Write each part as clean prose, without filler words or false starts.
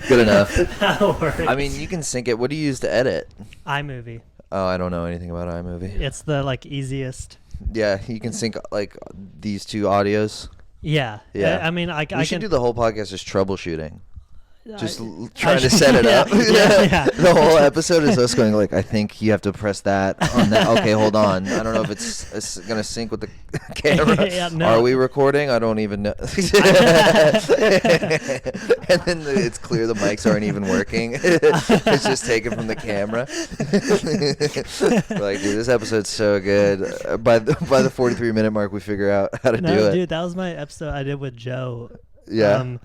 Good enough. That works. I mean, you can sync it. What do you use to edit? iMovie. Oh, I don't know anything about iMovie. It's the like easiest. Yeah, you can sync like these two audios. Yeah. Yeah. I mean, I We should can do the whole podcast just troubleshooting. Just I trying to should- set it up. Yeah. The whole episode is us going like, I think you have to press that on that. Okay, hold on. I don't know if it's going to sync with the camera. Yeah, no. Are we recording? I don't even know. And then it's clear the mics aren't even working. It's just taken from the camera. We're like, dude, this episode's so good. By the 43-minute mark, we figure out how to do it. Dude, that was my episode I did with Joe. Yeah.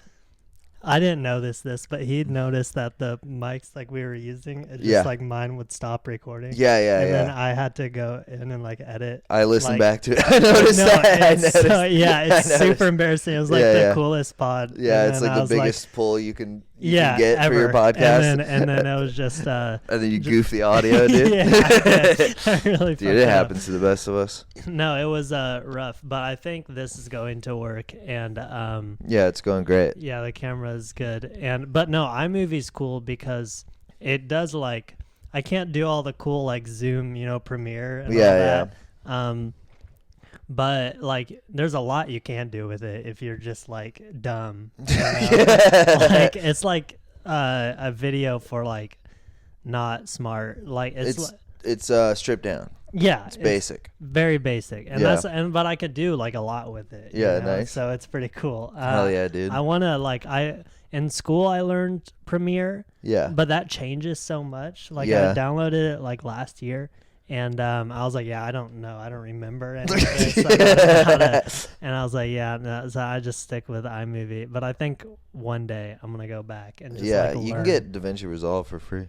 I didn't know this, but he'd noticed that the mics like we were using, it just Yeah. like mine would stop recording. Yeah. And then I had to go in and like edit. I listened like- back to it. I noticed that. It's super embarrassing. It was like the coolest pod. Yeah, And it's then like I the was biggest pull you can yeah, get ever. for your podcast. And then it was just and then you goof the audio, dude. yeah, I really Dude, it happens to the best of us. No, it was rough, but I think this is going to work. And Yeah, it's going great. yeah, the camera is good. But no, iMovie's cool because it does like I can't do all the cool like Zoom, Premiere and all that. But like there's a lot you can do with it if you're just like dumb. Like it's like a video for like not smart. Like It's stripped down. yeah, It's basic. very basic, and Yeah. but I could do like a lot with it. Yeah, nice. So it's pretty cool. Hell yeah, dude. I want to in school I learned Premiere, Yeah. but that changes so much. Like Yeah. I downloaded it like last year, and I was like, yeah, I don't know, I don't remember any of this. I don't know how to- and I was like, yeah, no, so I just stick with iMovie. But I think one day I'm gonna go back and just Yeah, like, you learn. can get DaVinci Resolve for free.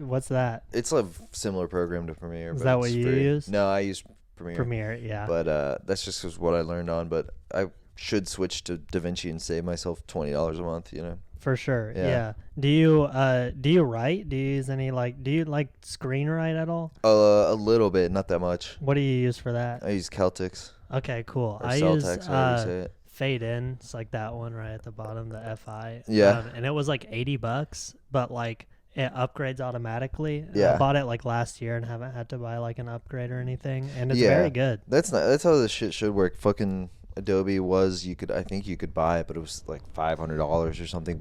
What's that? It's a similar program to Premiere. Is but that what it's you free. use? No, I use Premiere. Premiere, yeah. But that's just what I learned on. But I should switch to DaVinci and save myself $20 a month, For sure, Yeah. yeah. Do you write? Do you use any do you like screen write at all? A little bit, not that much. What do you use for that? I use Celtics. Okay, cool. Or I use Celtics, however you say it. Fade In. It's like that one right at the bottom, the FI. Yeah. And it was like $80, but like it upgrades automatically. And Yeah. I bought it like last year and haven't had to buy like an upgrade or anything, and it's Yeah. very good. That's how this shit should work. Fucking Adobe was I think you could buy it, but it was like $500 or something.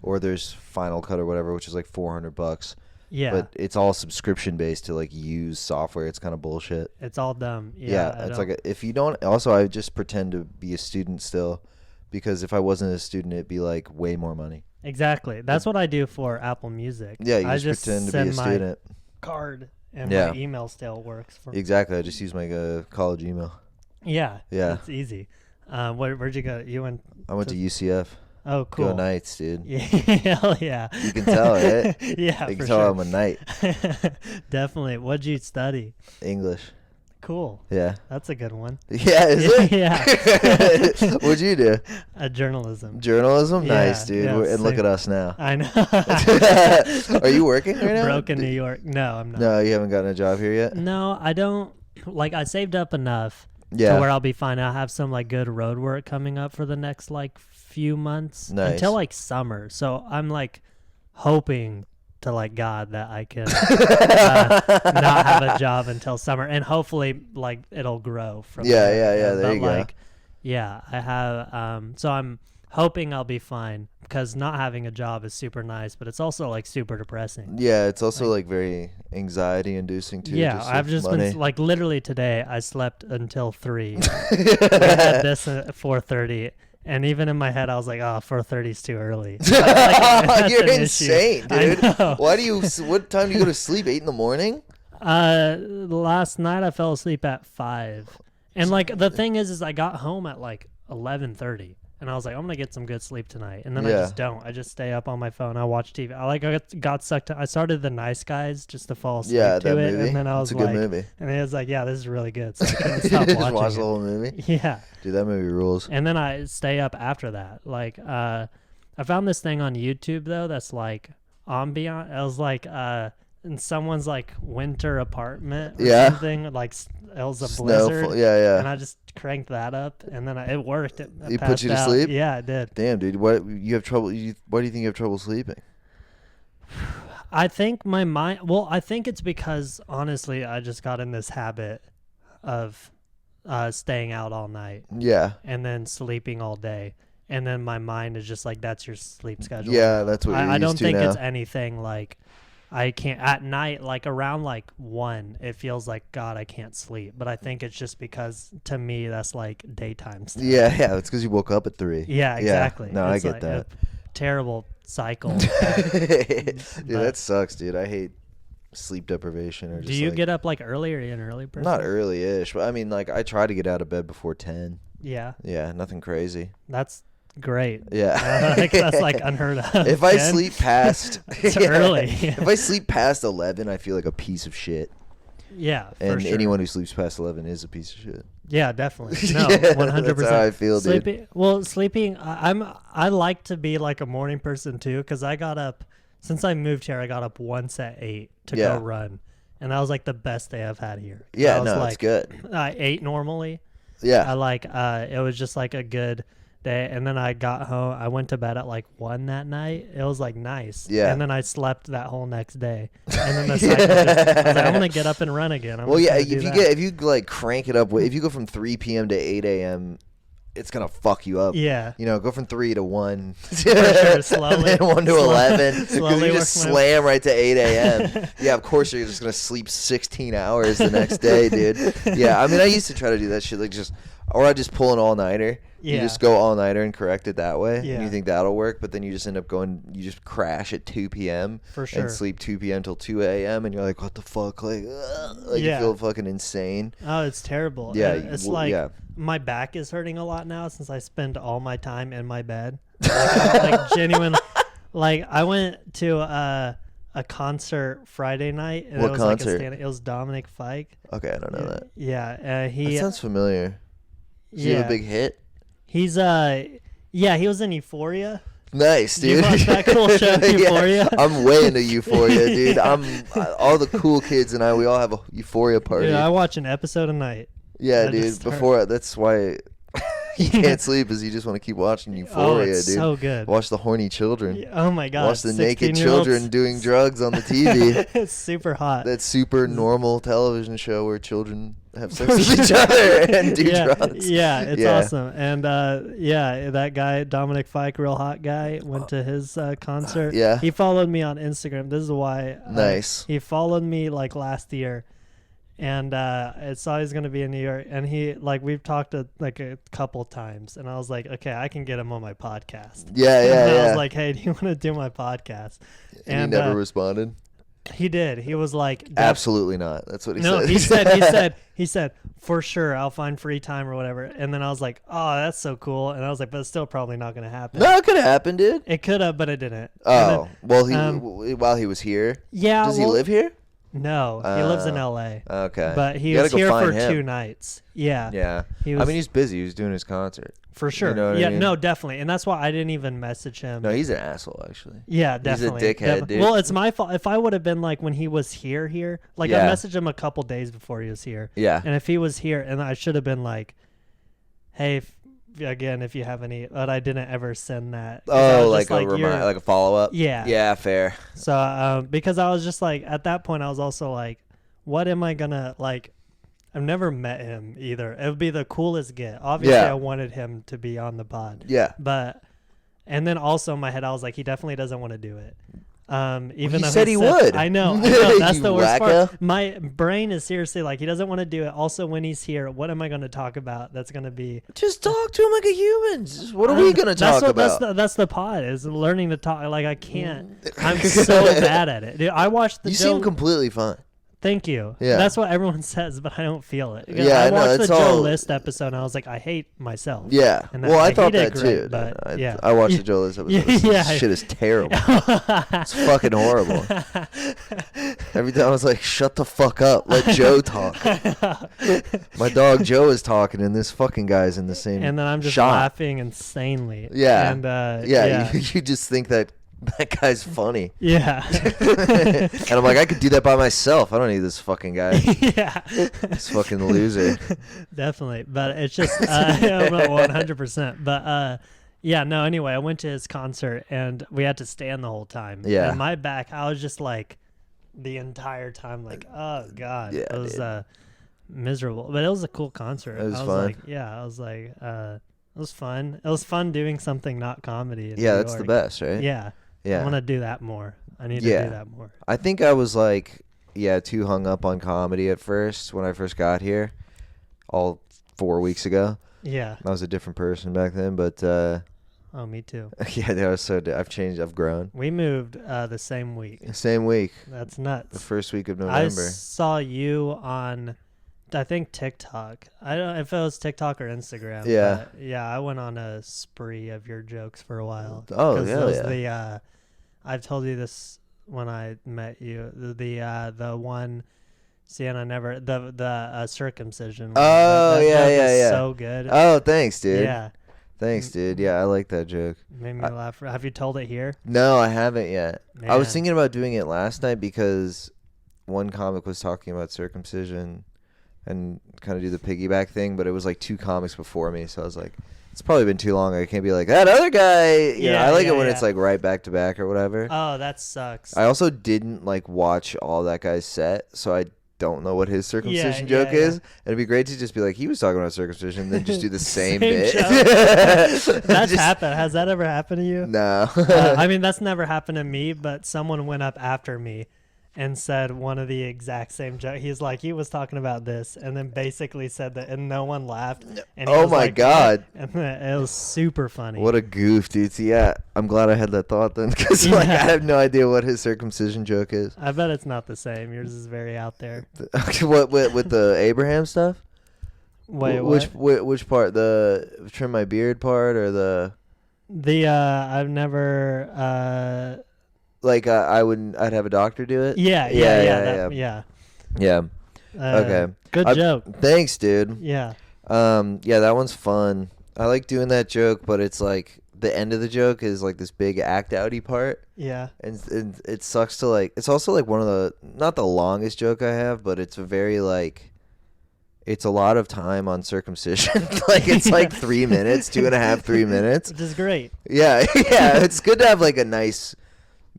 Or there's Final Cut or whatever, which is like $400. Yeah. But it's all subscription based to like use software. It's kind of bullshit. It's all dumb. Yeah, I it's don't- like if you don't. Also, I just pretend to be a student still, because if I wasn't a student, it'd be like way more money. Exactly. That's what I do for Apple Music. Yeah, you I just pretend to be send a my student. card and Yeah. my email still works for. Exactly. I just use my college email. Yeah. Yeah. It's easy. Where'd you go? You went. I went to UCF. Oh, cool. Go Knights, dude. Yeah, hell yeah. You can tell, right? Yeah, You for can tell sure. I'm a knight. Definitely. What'd you study? English. Cool. Yeah. That's a good one. Yeah, is it? Yeah. What'd you do? Journalism. Journalism? Yeah, Nice, dude. yeah, And look sick. at us now. I know. Are you working right now? Broke in New York. No, I'm not. No, you haven't gotten a job here yet? No, I don't. Like, I saved up enough Yeah. to where I'll be fine. I'll have some like good road work coming up for the next like few months Nice. until like summer. So I'm like hoping to like God that I can not have a job until summer, and hopefully like it'll grow from Yeah, there. yeah, there But you go. like, yeah, I have. So I'm hoping I'll be fine, because not having a job is super nice, but it's also like super depressing. Yeah, it's also like very anxiety inducing too. Yeah, just I've with just money. been like literally today I slept until 3. We had this at 4:30, and even in my head I was like, oh, 4:30 is too early. That's You're an issue. insane, I dude. know. Why do you? What time do you go to sleep? 8 in the morning? Last night I fell asleep at 5, and like the thing is I got home at like 11:30. And I was like, I'm gonna get some good sleep tonight, and then I Yeah. just don't. I just stay up on my phone. I watch TV. I got sucked. I started The Nice Guys just to fall asleep Yeah, to that it, movie. and then I was It's a like, good movie. and it was like, yeah, this is really good. So I couldn't stop Just watching watch it. the whole movie. Yeah, Dude, that movie rules. and then I stay up after that. Like, I found this thing on YouTube though that's like ambient. It was like in someone's like winter apartment or Yeah. something. Like it was a blizzard. Yeah. And I just cranked that up, and then it worked. It It put passed you to out. sleep? Yeah, it did. Damn, dude. What you have trouble? Why do you think you have trouble sleeping? I think my mind. Well, I think it's because honestly, I just got in this habit of staying out all night Yeah. and then sleeping all day, and then my mind is just like, that's your sleep schedule. Yeah, that's what you're I don't used to think now. it's anything like I can't at night, like around like 1, it feels like God, I can't sleep. But I think it's just because to me that's like daytime stuff. Yeah. It's because you woke up at 3. Yeah, exactly. No, It's I get like that. a terrible cycle. Dude, But- that sucks, dude. I hate sleep deprivation. Or just Do you like, get up like early, or are you an early person? not early-ish, but I mean, like, I try to get out of bed before 10. Yeah, Yeah, nothing crazy. that's great. Yeah. Like, that's like unheard of. If I 10? sleep past It's early. If I sleep past 11, I feel like a piece of shit. Yeah, for And sure. anyone who sleeps past 11 is a piece of shit. Yeah, definitely. No, Yeah, 100%. that's how I feel, dude. Sleeping. I like to be like a morning person too, because I got up since I moved here. I got up once at 8 to Yeah. go run, and that was like the best day I've had here. Yeah, I was no, like, it's good. I ate normally. Yeah. I like it was just like a good day, and then I got home. I went to bed at like 1 that night. It was like nice. Yeah. And then I slept that whole next day, and then the cycle just, I was like, I'm gonna get up and run again. Well, yeah, if you like crank it up, if you go from 3 p.m. to 8 a.m., it's gonna fuck you up. Yeah. You know, go from 3 to 1. For sure, slowly. And then 1 to 11. Because slowly you just work my- slam right to 8 a.m. Yeah, of course you're just gonna sleep 16 hours the next day, dude. Yeah, I mean, I used to try to do that shit, like or I just pull an all-nighter. You Yeah. just go all-nighter and correct it that way. Yeah. And you think that'll work, but then you just end up you just crash at 2 p.m. For sure. And sleep 2 p.m. till 2 a.m. And you're like, what the fuck? Like Yeah. you feel fucking insane. Oh, it's terrible. Yeah, It's well, like yeah. my back is hurting a lot now since I spend all my time in my bed. Like genuine. Like I went to a concert Friday night, and What it was concert? it was Dominic Fike. Okay, I don't know that. Yeah, That he sounds familiar. Does he have a big hit? He's he was in Euphoria. Nice, Did you dude. watch that cool show, Euphoria? I'm way into Euphoria, dude. All the cool kids and we all have a Euphoria party. Yeah, I watch an episode a night. Yeah, I dude. just start- Before that's why you can't sleep, is you just want to keep watching Euphoria, it's dude. so good. Watch the horny children. Oh my god. Watch the naked 16-year-olds. children doing drugs on the TV. It's super hot. That super normal television show where children have sex with each other and do drugs. Yeah, it's Yeah. awesome. And that guy, Dominic Fike, real hot guy, went to his concert. Yeah. He followed me on Instagram. This is why. Nice. He followed me like last year. And I saw he's going to be in New York. And we've talked like a couple times. And I was like, okay, I can get him on my podcast. Yeah, And yeah, I yeah. was like, hey, do you want to do my podcast? And he never responded. He did. He was like, Absolutely not. That's what he no, said. he said, for sure, I'll find free time or whatever. And then I was like, oh, that's so cool. And I was like, but it's still probably not going to happen. No, it could have happened, dude. It could have, but it didn't. Oh, And well, then, while he was here. yeah. Does he live here? No, he lives in L.A. Okay. But he You gotta was go here find for him. 2 nights. Yeah. Yeah. He I was- mean, he's busy. He was doing his concert. For sure. You know what I yeah, mean? no, definitely. And that's why I didn't even message him. No, he's an asshole, actually. Yeah, He's a definitely. dickhead, dude. Well, it's my fault. If I would have been like when he was here, like I Yeah. messaged him a couple days before he was here. Yeah. And if he was here, and I should have been like, hey, if you have any, but I didn't ever send that. 'Cause I Oh, was just like a follow up. Yeah. Yeah, fair. So, because I was just like, at that point, I was also like, what am I gonna like? I've never met him either. It would be the coolest get. Obviously, Yeah. I wanted him to be on the pod. Yeah. But, and then also in my head, I was like, he definitely doesn't want to do it. Even he though said he would. I know. That's You the worst wacko. part. My brain is seriously like, he doesn't want to do it. Also, when he's here, what am I going to talk about? That's going to be. Just talk to him like a human. What are we gonna talk about? That's the pod, is learning to talk. Like I can't. I'm so bad at it. Dude, I watched the. You Joe, seem completely fine. Thank you. Yeah. That's what everyone says, but I don't feel it. Yeah, I I know, watched the it's Joe all- List episode, and I was like, I hate myself. Yeah. And that- Well, I like, thought he did that great, too. but yeah. I watched the Joe List episode. Yeah. This shit is terrible. It's fucking horrible. Every time I was like, shut the fuck up. Let Joe talk. My dog Joe is talking, and this fucking guy's in the same And then I'm just shot. laughing insanely. Yeah. And Yeah. You just think that that guy's funny. Yeah. And I'm like, I could do that by myself. I don't need this fucking guy. Yeah. This fucking loser. Definitely. But it's just, I'm not 100%. But, yeah, no, anyway, I went to his concert and we had to stand the whole time. Yeah. And my back, I was just like, the entire time, like, oh, God. Yeah, it was miserable. But it was a cool concert. It was I was fun. like, yeah, I was like, it was fun. It was fun doing something not comedy. In New That's the York. best, right? Yeah. Yeah. I want to do that more. I need to do that more. I think I was like, too hung up on comedy at first when I first got here, all 4 weeks ago. Yeah. I was a different person back then, but Oh, me too. that was I've changed. I've grown. We moved the same week. Same week. That's nuts. The first week of I November. saw you on, I think, TikTok. I don't know if it was TikTok or Instagram. Yeah. But yeah, I went on a spree of your jokes for a while. Oh, 'Cause yeah, those yeah. I've told you this when I met you. The one, Sienna never, the circumcision one. Oh, that yeah, joke yeah, is yeah. so good. Oh, thanks, dude. Yeah. Thanks, dude. Yeah, I like that joke. Made me laugh. Have you told it here? No, I haven't yet. I was Man. thinking about doing it last night because one comic was talking about circumcision and kind of do the piggyback thing, but it was like 2 comics before me, so I was like, it's probably been too long. I can't be like, that other guy. You know, I like it when it's like right back to back or whatever. Oh, that sucks. I also didn't like watch all that guy's set, so I don't know what his circumcision Yeah, joke yeah. is. It'd be great to just be like, he was talking about circumcision, and then just do the same bit. That's Just- happened. Has that ever happened to you? No. I mean, that's never happened to me, but someone went up after me and said one of the exact same joke. He's like, he was talking about this, and then basically said that, and no one laughed. And he Oh was my like, God. and it was super funny. What a goof, dude. So, yeah, I'm glad I had that thought then, because like, I Yeah. have no idea what his circumcision joke is. I bet it's not the same. Yours is very out there. What with the Abraham stuff? Wait, Which part? The trim my beard part or the I've never. I'd have a doctor do it? Yeah. Yeah. Okay. Good joke. Thanks, dude. Yeah. Yeah, that one's fun. I like doing that joke, but it's like the end of the joke is like this big act outy part, Yeah. and it sucks to like. It's also like one of the not the longest joke I have, but it's a very like. It's a lot of time on circumcision. Like it's like 3 minutes, 2.5, 3 minutes. Which is great. Yeah, yeah. It's good to have like a nice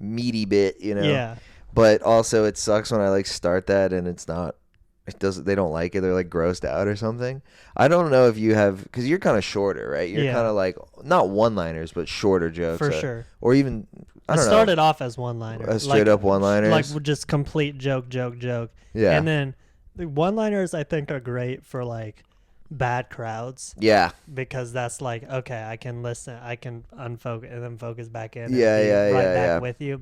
meaty bit, you know. Yeah. But also, it sucks when I like start that and it's not. It doesn't. They don't like it. They're like grossed out or something. I don't know if you have, because you're kind of shorter, right? You're Yeah. kind of like not one-liners, but shorter jokes. For sure. Or even I don't started know. off as one-liner. A straight up one-liners. Like just complete joke. Yeah. And then the one-liners I think are great for like bad crowds Yeah. because that's like, okay, I can listen, I can unfocus and then focus back in. Yeah, and be yeah, right yeah, back yeah. with you.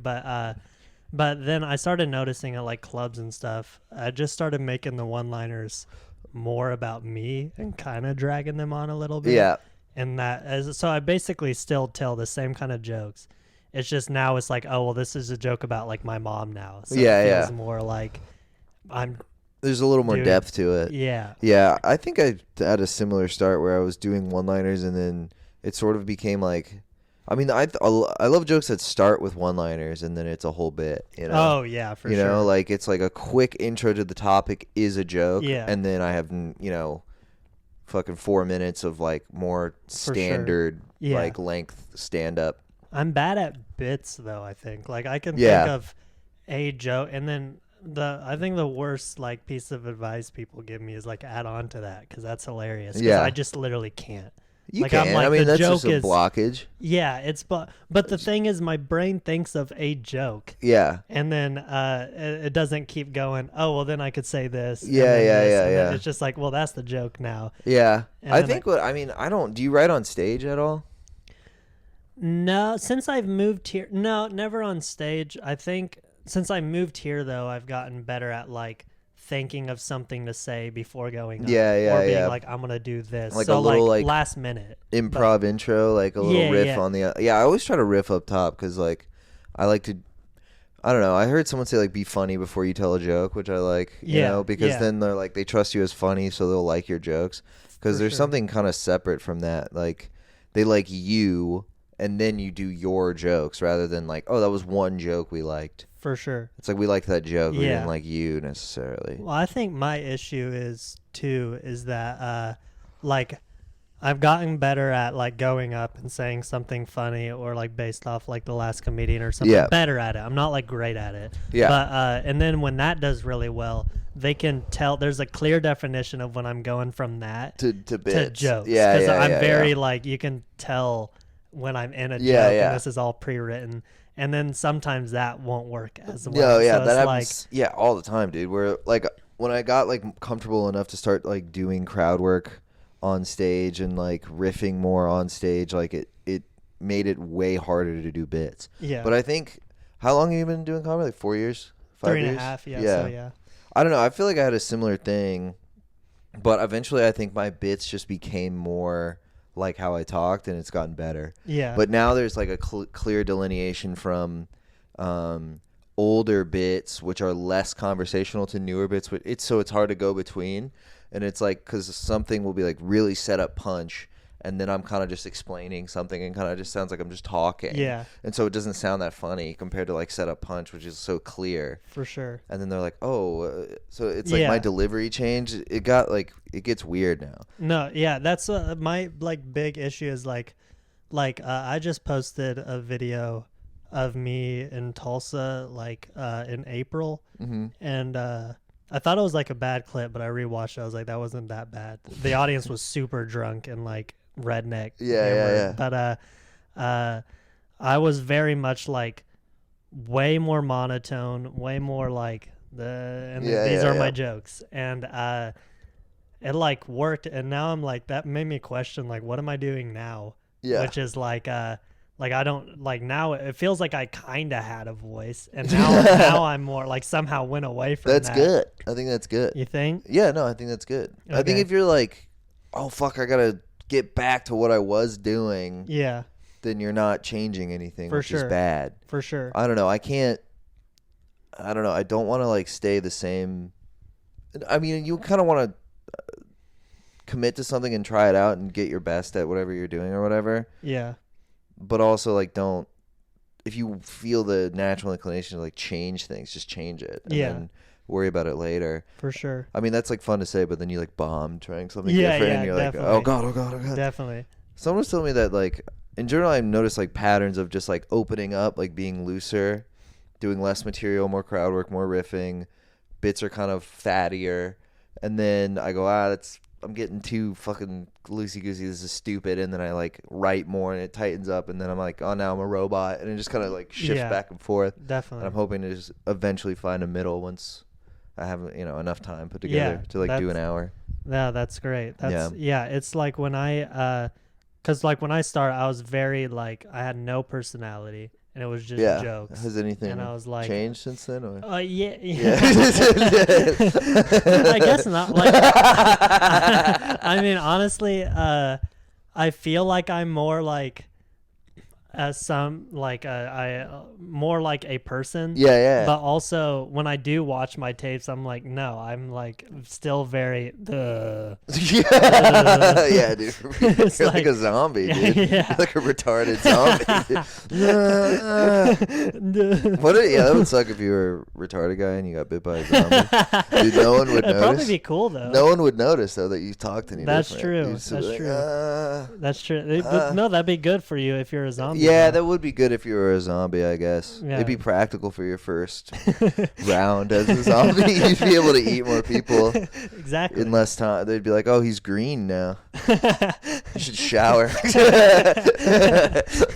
But then I started noticing at like clubs and stuff, I just started making the one-liners more about me and kind of dragging them on a little bit. Yeah. And so I basically still tell the same kind of jokes. It's just now it's like, oh, well, this is a joke about like my mom now. So Yeah, it feels yeah. more like I'm, There's a little more Dude. depth to it. yeah. Yeah, I think I had a similar start where I was doing one-liners and then it sort of became like, I mean, I love jokes that start with one-liners and then it's a whole bit, you know? Oh, yeah, for you sure. know, like it's like a quick intro to the topic is a joke. Yeah. And then I have, fucking 4 minutes of like more sure. standard, Yeah. like length stand-up. I'm bad at bits, though, I think. Like, I can Yeah. think of a joke, and then I think the worst, like, piece of advice people give me is, like, add on to that, because that's hilarious. 'Cause Yeah. I just literally can't. You Like, I'm can. like, I mean, the that's just joke a is- blockage. Yeah, but the thing is, my brain thinks of a joke, Yeah. and then it doesn't keep going, oh, well, then I could say this. and Yeah, then yeah, this, yeah, and then yeah. it's just like, well, that's the joke now. Yeah. And I then think I don't, do you write on stage at all? No, since I've moved here, no, never on stage. I think since I moved here, though, I've gotten better at like thinking of something to say before going up. Yeah, yeah, or being yeah. like, I'm gonna do this. Like so a little, like, last minute. Improv intro, like a little Yeah, riff yeah. on the I always try to riff up top because like I like to, I don't know, I heard someone say like be funny before you tell a joke, which I like, you Yeah, know, because yeah. then they're like they trust you as funny, so they'll like your jokes because For there's sure. something kind of separate from that, like they like you and then you do your jokes rather than like, oh, that was one joke we liked. For sure. It's like we liked that joke. We Yeah. didn't like you necessarily. Well, I think my issue is that like I've gotten better at like going up and saying something funny or like based off like The Last Comedian or something. Yeah. Better at it. I'm not like great at it. Yeah. But and then when that does really well, they can tell there's a clear definition of when I'm going from that to bits. to jokes. Yeah, Because yeah, I'm yeah, very yeah. like you can tell when I'm in a Yeah, joke yeah. and this is all pre-written. And then sometimes that won't work as well. No, yeah, So that it's happens. Yeah, all the time, dude. Where like when I got like comfortable enough to start like doing crowd work on stage and like riffing more on stage, like it made it way harder to do bits. Yeah. But I think, how long have you been doing comedy? Like 4 years, 5 years? 3.5. Yeah. Yeah. So yeah. I don't know. I feel like I had a similar thing, but eventually I think my bits just became more like how I talked, and it's gotten better. Yeah. But now there's like a clear delineation from older bits, which are less conversational, to newer bits. It's hard to go between, and it's like because something will be like really set up punch, and then I'm kind of just explaining something, and kind of just sounds like I'm just talking. Yeah. And so it doesn't sound that funny compared to like set up punch, which is so clear. For sure. And then they're like, oh, so it's like Yeah. my delivery changed. It got like, it gets weird now. No, yeah, that's my like big issue is like I just posted a video of me in Tulsa like in April, and I thought it was like a bad clip, but I rewatched it. I was like, that wasn't that bad. The audience was super drunk and like redneck. Yeah. But I was very much like way more monotone, way more like these are my jokes, and it like worked, and now I'm like, that made me question like, what am I doing now? Yeah. Which is like I don't like, now it feels like I kind of had a voice, and now I'm more like somehow went away from That's that. good. I think that's good. You think? Yeah, no, I think that's good. I think Okay. if you're like, oh, fuck, I got to get back to what I was doing, Yeah, then you're not changing anything, For which sure. is bad. for sure. I don't know. I don't know. I don't want to like stay the same. I mean, you kind of want to commit to something and try it out and get your best at whatever you're doing or whatever. Yeah, But also like, don't, if you feel the natural inclination to like change things, just change it. And Yeah. then worry about it later. for sure. I mean, that's like fun to say, but then you like bomb trying something Yeah, different, yeah, and you're definitely. like, oh god. Definitely. Someone was telling me that like in general, I've noticed like patterns of just like opening up, like being looser, doing less material, more crowd work, more riffing. Bits are kind of fattier, and then I go, I'm getting too fucking loosey goosey. This is stupid, and then I like write more, and it tightens up, and then I'm like, oh, now I'm a robot, and it just kind of like shifts Yeah. back and forth. Definitely. And I'm hoping to just eventually find a middle once I have enough time put together to like do an hour. Yeah, that's great. Yeah, it's like when because like when I started, I was very like, I had no personality, and it was just jokes. Has anything And I was like, changed since then? Or? Yeah. Yeah. I guess not. Like, I mean, honestly, I feel like I'm more like more like a person. Yeah. But also, when I do watch my tapes, I'm like, no, I'm like still very Yeah, dude. It's You're like like- a zombie, dude. Yeah. You're like a retarded zombie. That would suck if you were a retarded guy and you got bit by a zombie. Dude, no one would It'd notice. probably be cool though. No one would notice though that you talked any That's different. true. You'd just be That's like, true. That's true. No, that'd be good for you if you're a zombie. Yeah, though. that would be good if you were a zombie, I guess. Yeah. It'd be practical for your first round as a zombie. You'd be able to eat more people Exactly. in less time. They'd be like, oh, he's green now. You should shower.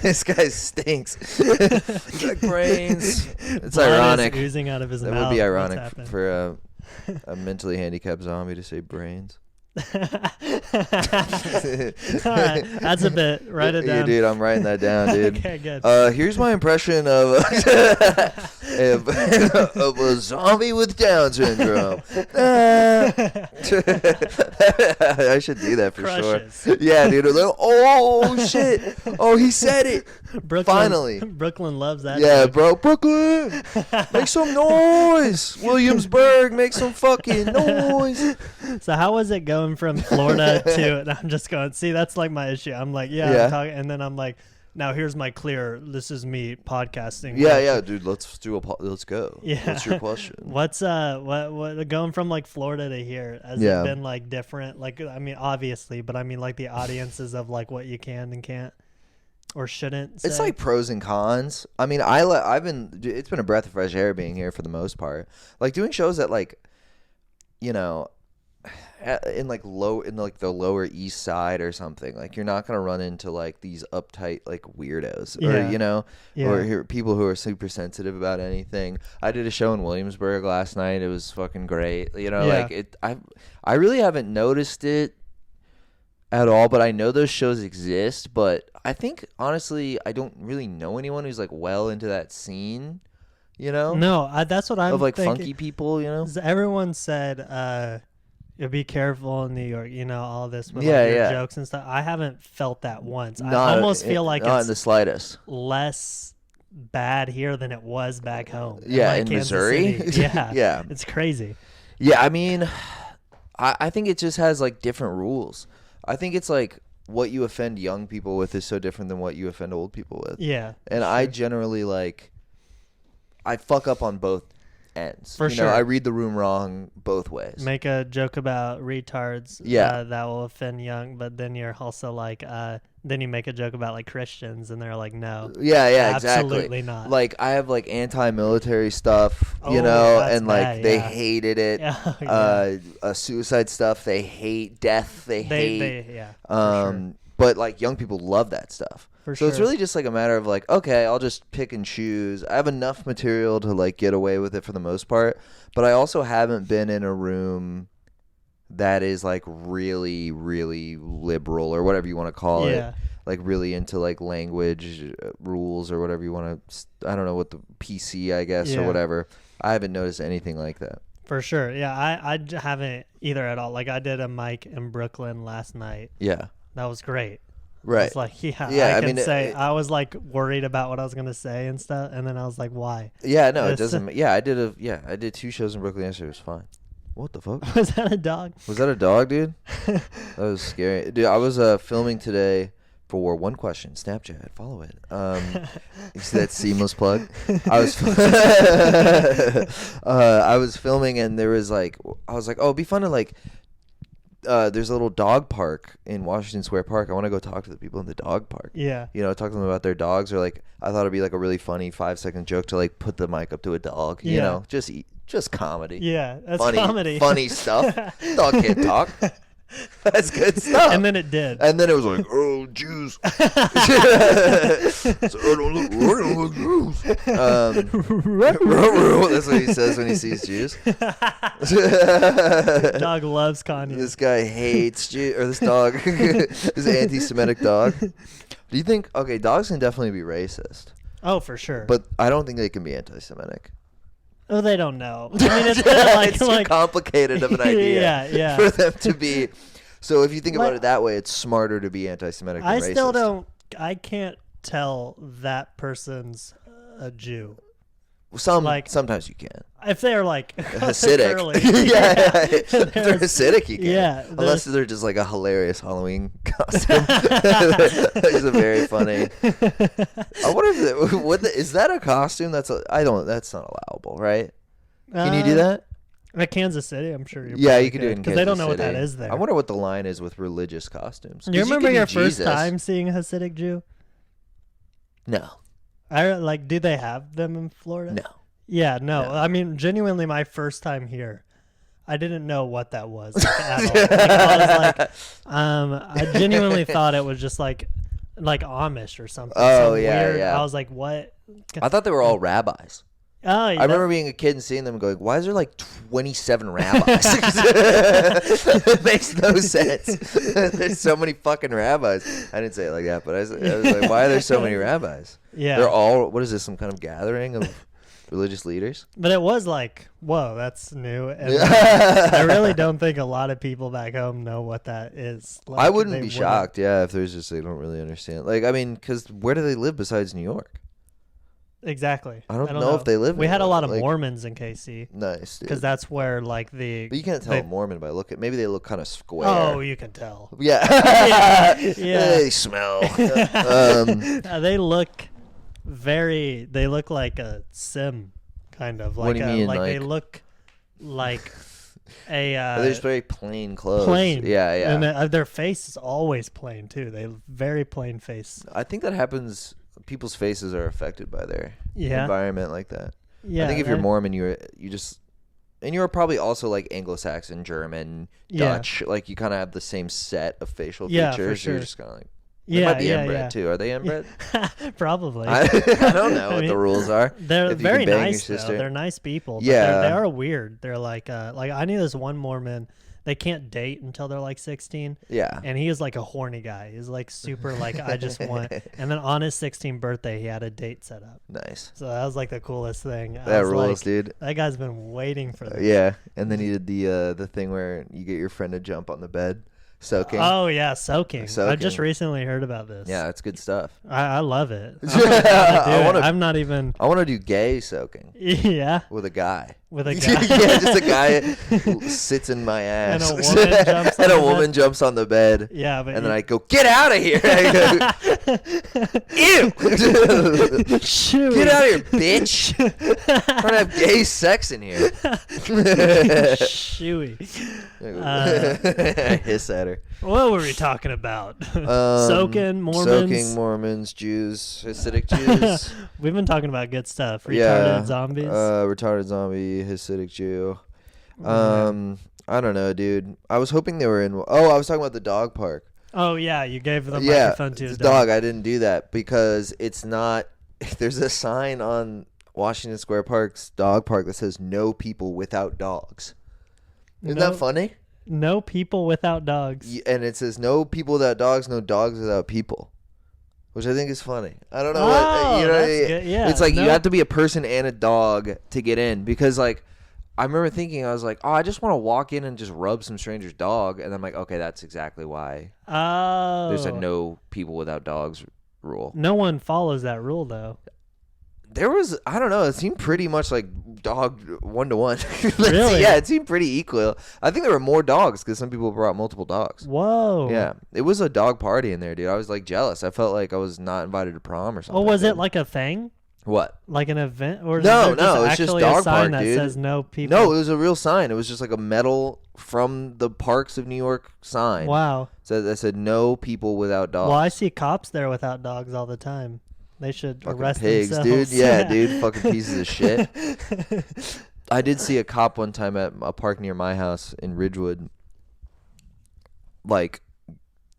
This guy stinks. He's like brains. It's Blood is ironic. oozing out of his That mouth. would be What's ironic happening? for a mentally handicapped zombie to say brains. All right, that's a bit. Write it Yeah, down. dude, I'm writing that down, dude. Okay, good. Here's my impression of of a zombie with Down syndrome. I should do that for Crushes. sure. Yeah, dude. Oh shit! Oh, he said it. Brooklyn, Finally. Brooklyn loves that. Yeah, joke. bro. Brooklyn, make some noise. Williamsburg, make some fucking noise. So how was it going from Florida to? And I'm just going. See, that's like my issue. I'm like, yeah. Yeah. I'm talking, and then I'm like, now here's my clear, this is me podcasting. Yeah, dude. Let's go. Yeah. What's your question? What's what going from like Florida to here? Has it been like different? Like, I mean, obviously, but I mean like the audiences of like what you can and can't or shouldn't say. It's like pros and cons. I mean, it's been a breath of fresh air being here for the most part. Like doing shows at like, you know, in like the Lower East Side or something. Like you're not gonna run into like these uptight like weirdos or you know or people who are super sensitive about anything. I did a show in Williamsburg last night. It was fucking great. You know, like it. I really haven't noticed it at all, but I know those shows exist. But I think honestly, I don't really know anyone who's like well into that scene. You know? No, that's what I'm of like thinking. funky people. You know? Everyone said. You be careful in New York, you know, all this with like your jokes and stuff. I haven't felt that once. I almost feel like not it's in the slightest less bad here than it was back home. Yeah, like in Kansas Missouri. City. Yeah, yeah, it's crazy. Yeah, I mean, I think it just has like different rules. I think it's like what you offend young people with is so different than what you offend old people with. Yeah, and I generally like, I fuck up on both ends. For sure. I read the room wrong both ways. Make a joke about retards that will offend young, but then you're also like, then you make a joke about like Christians and they're like, no. Yeah, absolutely not. Like I have like anti-military stuff, you know, and like bad, they hated it. Suicide stuff, they hate. Death, they hate. For sure. But like young people love that stuff. So it's really just like a matter of like, okay, I'll just pick and choose. I have enough material to like get away with it for the most part, but I also haven't been in a room that is like really, really liberal or whatever you want to call it. Like really into like language rules or whatever you want to, I don't know what the PC, I guess, or whatever. I haven't noticed anything like that. For sure. Yeah, I haven't either at all. Like I did a mic in Brooklyn last night. Yeah. That was great. Right. I was like, I can say, I was like worried about what I was going to say and stuff. And then I was like, why? Yeah, no, it doesn't. Yeah, I did 2 shows in Brooklyn yesterday. It was fine. What the fuck? Was that a dog? Was that a dog, dude? That was scary. Dude, I was filming today for One Question, Snapchat. Follow it. You see that seamless plug? I was filming and there was like, I was like, oh, it'd be fun to like, there's a little dog park in Washington Square Park. I want to go talk to the people in the dog park. Yeah. You know, talk to them about their dogs, or like I thought it'd be like a really funny 5-second joke to like put the mic up to a dog. You know, just comedy. Yeah, that's comedy. Funny stuff. Dog can't talk. That's good stuff. And then it did. And then it was like, oh, Jews. So I don't look Jews. That's what he says when he sees Jews. Dog loves Kanye. This guy hates Jews, or this dog is an anti-Semitic dog. Do you think, okay, dogs can definitely be racist. Oh, for sure. But I don't think they can be anti-Semitic. Oh, they don't know. I mean, it's like, it's too complicated of an idea for them to be. So if you think about it that way, it's smarter to be anti-Semitic than racist. Still don't. I can't tell that person's a Jew. Sometimes you can. If they're like Hasidic. If they're Hasidic, you can. Yeah. Unless they're just like a hilarious Halloween costume. It's a very funny. I wonder is that a costume? That's not allowable, right? Can you do that? At Kansas City, I'm sure you you can do it in Kansas City. Because they don't know what that is there. I wonder what the line is with religious costumes. You remember your first time seeing a Hasidic Jew? No. Do they have them in Florida? No. Yeah, no. I mean, genuinely, my first time here, I didn't know what that was at all. Like, I was like, I genuinely thought it was just like Amish or something. Oh, weird. I was like, what? I thought they were all rabbis. Oh, yeah. I remember being a kid and seeing them and going, why is there like 27 rabbis? It makes no sense. There's so many fucking rabbis. I didn't say it like that, but I was like, why are there so many rabbis? Yeah. They're all, what is this, some kind of gathering of religious leaders? But it was like, whoa, that's new. And I really don't think a lot of people back home know what that is. Like, I wouldn't be shocked, if there's just, they don't really understand. Like, I mean, because where do they live besides New York? Exactly. I don't know if they live. We had a lot of like, Mormons in KC. Nice, dude. Because that's where like But you can't tell a Mormon by looking. Maybe they look kind of square. Oh, you can tell. Yeah. Yeah. They smell. They look They look like a sim, kind of. Like what do you mean? Like they look like a. They're just very plain clothes. Plain. Yeah, yeah. And their face is always plain too. They very plain face. I think that happens. People's faces are affected by their environment like that. Yeah. I think if you're Mormon, you just, and you're probably also like Anglo-Saxon, German, Dutch. Like you kind of have the same set of facial features. For sure. You're just kind of like. They might be inbred too. Are they inbred? Probably. I don't know what the rules are. They're very nice though. They're nice people. But they are weird. They're like I knew this one Mormon. They can't date until they're like 16. Yeah. And he was like a horny guy. He's like super like I just want. And then on his 16th birthday, he had a date set up. Nice. So that was like the coolest thing. That rules, dude. That guy's been waiting for this. Yeah. And then he did the thing where you get your friend to jump on the bed. Soaking. Oh yeah, soaking. I just recently heard about this. Yeah, it's good stuff. I love it. I'm not even. I want to do gay soaking. Yeah. With a guy. With a guy. Yeah, just a guy who sits in my ass. And a woman jumps on the bed. Yeah, but then I go, get out of here. I go, ew. Get out of here, bitch. We're gonna have gay sex in here. Shooey. I hiss at her. What were we talking about? Soaking, Mormons, Jews, Hasidic Jews. We've been talking about good stuff. Retarded zombies. Retarded zombie, Hasidic Jew. I don't know, dude. I was hoping they were in. Oh, I was talking about the dog park. Oh yeah, you gave the microphone to a dog. I didn't do that because it's not. There's a sign on Washington Square Park's dog park that says "No people without dogs." Isn't that funny? No people without dogs. And it says no people without dogs, no dogs without people. Which I think is funny. I don't know what, you know, yeah. It's like you have to be a person and a dog to get in because like I remember thinking I was like, "Oh, I just want to walk in and just rub some stranger's dog." And I'm like, "Okay, that's exactly why." Oh. There's a no people without dogs rule. No one follows that rule though. There was, I don't know, it seemed pretty much like dog 1-to-1. Really? Yeah, it seemed pretty equal. I think there were more dogs because some people brought multiple dogs. Whoa. Yeah. It was a dog party in there, dude. I was like jealous. I felt like I was not invited to prom or something. Oh, was it like a thing? What? Like an event? Or No, it's just dog a sign park, that dude. says no people? No, it was a real sign. It was just like a metal from the Parks of New York sign. Wow. So that said no people without dogs. Well, I see cops there without dogs all the time. They should fucking arrest pigs, themselves. dude. Yeah, dude. Fucking pieces of shit. I did see a cop one time at a park near my house in Ridgewood. Like,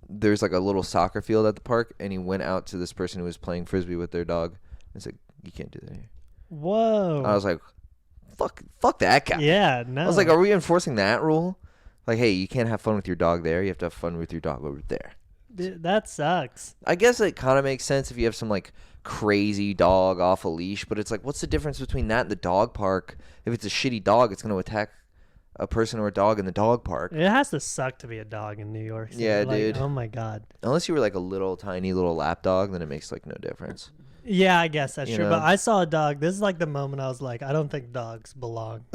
there's like a little soccer field at the park, and he went out to this person who was playing frisbee with their dog and said, "You can't do that here." Whoa. I was like, fuck that guy. Yeah, no. I was like, are we enforcing that rule? Like, hey, you can't have fun with your dog there. You have to have fun with your dog over there. Dude, that sucks. I guess it kind of makes sense if you have some like crazy dog off a leash, but it's like, what's the difference between that and the dog park? If it's a shitty dog, it's going to attack a person or a dog in the dog park. It has to suck to be a dog in New York City. Yeah, like, dude. Oh my god. Unless you were like a little tiny little lap dog, then it makes like no difference. Yeah, I guess that's You true. know? But I saw a dog. This is like the moment I was like, I don't think dogs belong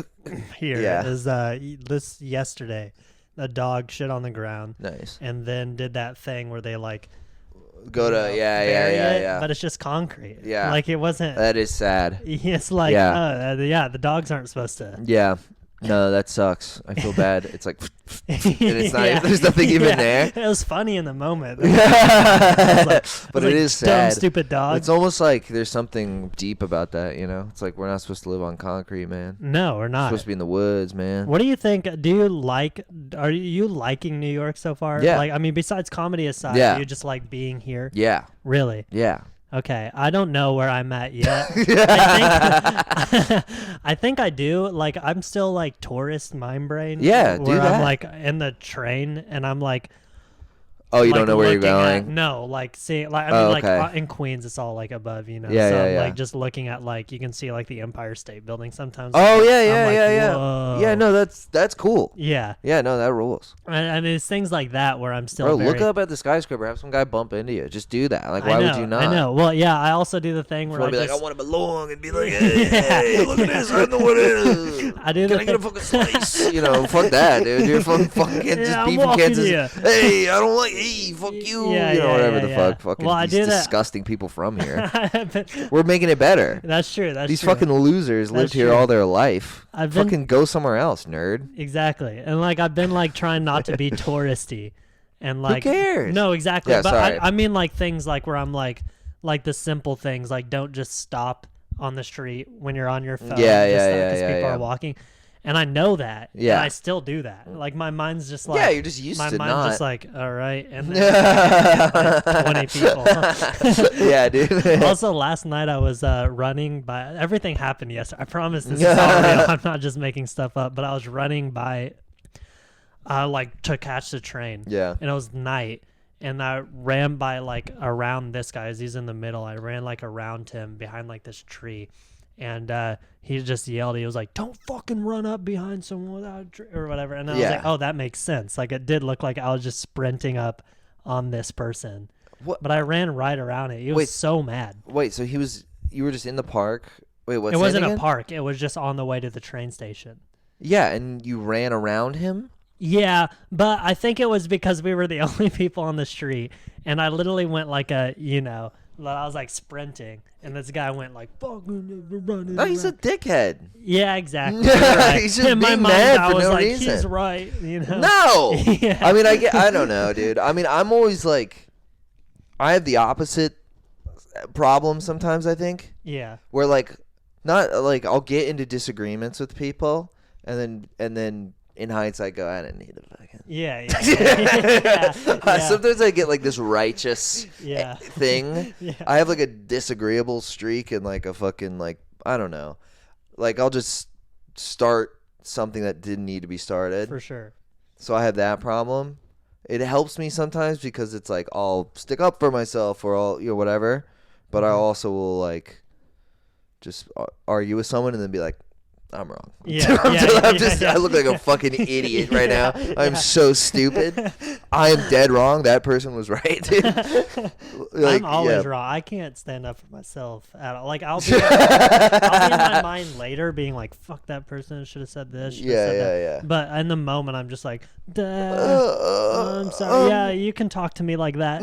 here. Yeah. Is this yesterday? A dog shit on the ground. Nice. And then did that thing where they like Go to bury it, yeah. But it's just concrete. Yeah. Like it wasn't. That is sad. It's like the dogs aren't supposed to. Yeah. No, that sucks. I feel bad. It's like, and it's not. There's nothing even there. It was funny in the moment. But it is sad. Dumb, stupid dog. It's almost like there's something deep about that, you know? It's like we're not supposed to live on concrete, man. No, we're We're not. supposed to be in the woods, man. What do you think? Are you liking New York so far? Yeah. Like, I mean, besides comedy aside, Yeah. do you just like being here? Yeah. Really? Yeah. Okay, I don't know where I'm at yet. I think I do. Like, I'm still like tourist mind brain. Yeah, where do that. I'm like in the train and I'm like, Oh, you like, don't know where you're looking at- going? no, like seeing, like, I mean, like okay. in Queens, it's all like above, you know. Yeah, so yeah. like just looking at, like, you can see like the Empire State Building sometimes. Oh I'm yeah, like, yeah. Whoa. Yeah, no, that's cool. Yeah, Yeah, no, that rules. and it's things like that where I'm still. Bro, very, look up at the skyscraper. Have some guy bump into you. Just do that. Like, why I know, would you not? I know. Well, yeah, I also do the thing You where want I to be just. like, I want to belong, and be like, hey, look at this. I'm the winner. I do Can the I get a thing- fucking slice? You know, fuck that, dude. You're from fucking Yeah, just I'm beef from walking Kansas. here. Hey, I don't like. Hey, fuck you. Yeah, you know, yeah, whatever yeah, the yeah. fuck. Fucking Well, I these do that- disgusting people from here. But- We're making it better. That's true. That's These true. fucking losers lived That's here true. all their life. I've been- Fucking go somewhere else, nerd. Exactly. And like I've been like trying not to be touristy and like cares? No, exactly. Yeah, but sorry. I mean like things like where I'm like the simple things, like don't just stop on the street when you're on your phone. Yeah, just yeah, because yeah, people yeah. are walking. And I know that. Yeah. And I still do that. Like my mind's just like Yeah, you're just used my to mind's not. just like, all right, and then like 20 people. Yeah, dude. Also, last night I was running by. Everything happened yesterday. I promise this is all real. I'm not just making stuff up. But I was running by, like to catch the train. Yeah. And it was night, and I ran by like around this guy as he's in the middle. I ran like around him behind like this tree, and he just yelled. He was like, "Don't fucking run up behind someone without a tree," or whatever. And I was Yeah. like, "Oh, that makes sense." Like it did look like I was just sprinting up on this person. What? But I ran right around it. He was Wait. so mad. Wait, so you were just in the park? Wait, what's It wasn't again? a park. It was just on the way to the train station. Yeah, and you ran around him? Yeah, but I think it was because we were the only people on the street, and I literally went like I was like sprinting, and this guy went like fucking running. No, he's a around. dickhead. Yeah, exactly. You're right. He's just In my being mind, mad I for was no like, reason. he's right. You know? No. Yeah. I mean, I don't know, dude. I mean, I'm always like, I have the opposite problem sometimes, I think, Yeah. where like, not like I'll get into disagreements with people, and then in hindsight go, I didn't need to fucking. Yeah. Yeah. Yeah. Sometimes I get like this righteous Yeah. thing. Yeah. I have like a disagreeable streak and like a fucking like, I don't know, like I'll just start something that didn't need to be started. For sure. So I have that problem. It helps me sometimes because it's like I'll stick up for myself or I'll, you know, whatever. But I also will like just argue with someone and then be like, I'm wrong. Yeah, I look like a fucking idiot right now. I'm so stupid. I am dead wrong. That person was right, dude. Like, I'm always yeah. wrong. I can't stand up for myself at all. Like I'll be in my mind later being like, "Fuck that person. Should have said this." Should've said that. Yeah. But in the moment, I'm just like, "I'm sorry. Yeah, you can talk to me like that."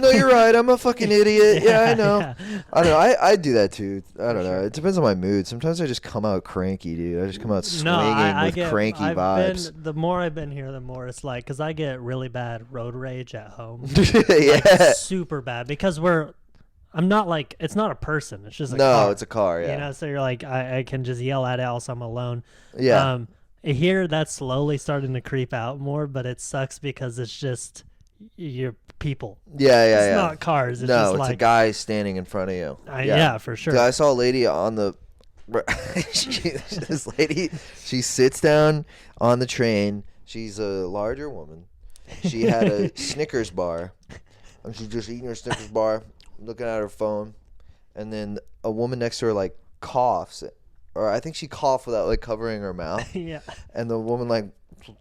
No, you're right. I'm a fucking idiot. Yeah, I know. Yeah. I don't know. I do that too. I don't know. It depends on my mood. Sometimes I just come out cranky, dude. I just come out swinging with cranky vibes. The more I've been here, the more it's like, because I get really bad road rage at home. Yeah. Like, super bad because I'm not like, it's not a person. It's just a car. No, it's a car. Yeah. You know, so you're like, I can just yell at it else I'm alone. Yeah. Here that's slowly starting to creep out more, but it sucks because it's just your people. Yeah. It's not cars. It's No, just it's like a guy standing in front of you. yeah, for sure. Dude, I saw a lady on the. This lady, she sits down on the train. She's a larger woman. She had a Snickers bar, and she's just eating her Snickers bar, looking at her phone, and then a woman next to her like coughs, or I think she coughed without like covering her mouth. Yeah. And the woman like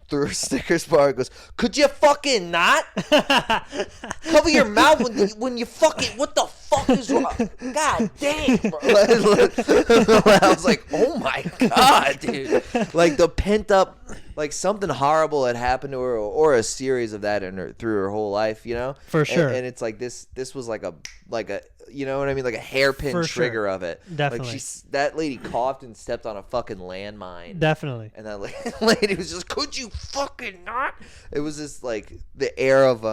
through her Snickers bar goes, "Could you fucking not cover your mouth when you fucking, what the fuck is wrong? God damn, bro." I was like, oh my God, dude. Like the pent up, like something horrible had happened to her, or a series of that in her through her whole life, you know? For sure. And it's like this was like a you know what I mean? Like a hairpin For trigger sure. of it. Definitely. Like that lady coughed and stepped on a fucking landmine. Definitely. And that lady was just, "Could you fucking not?" It was just like the air of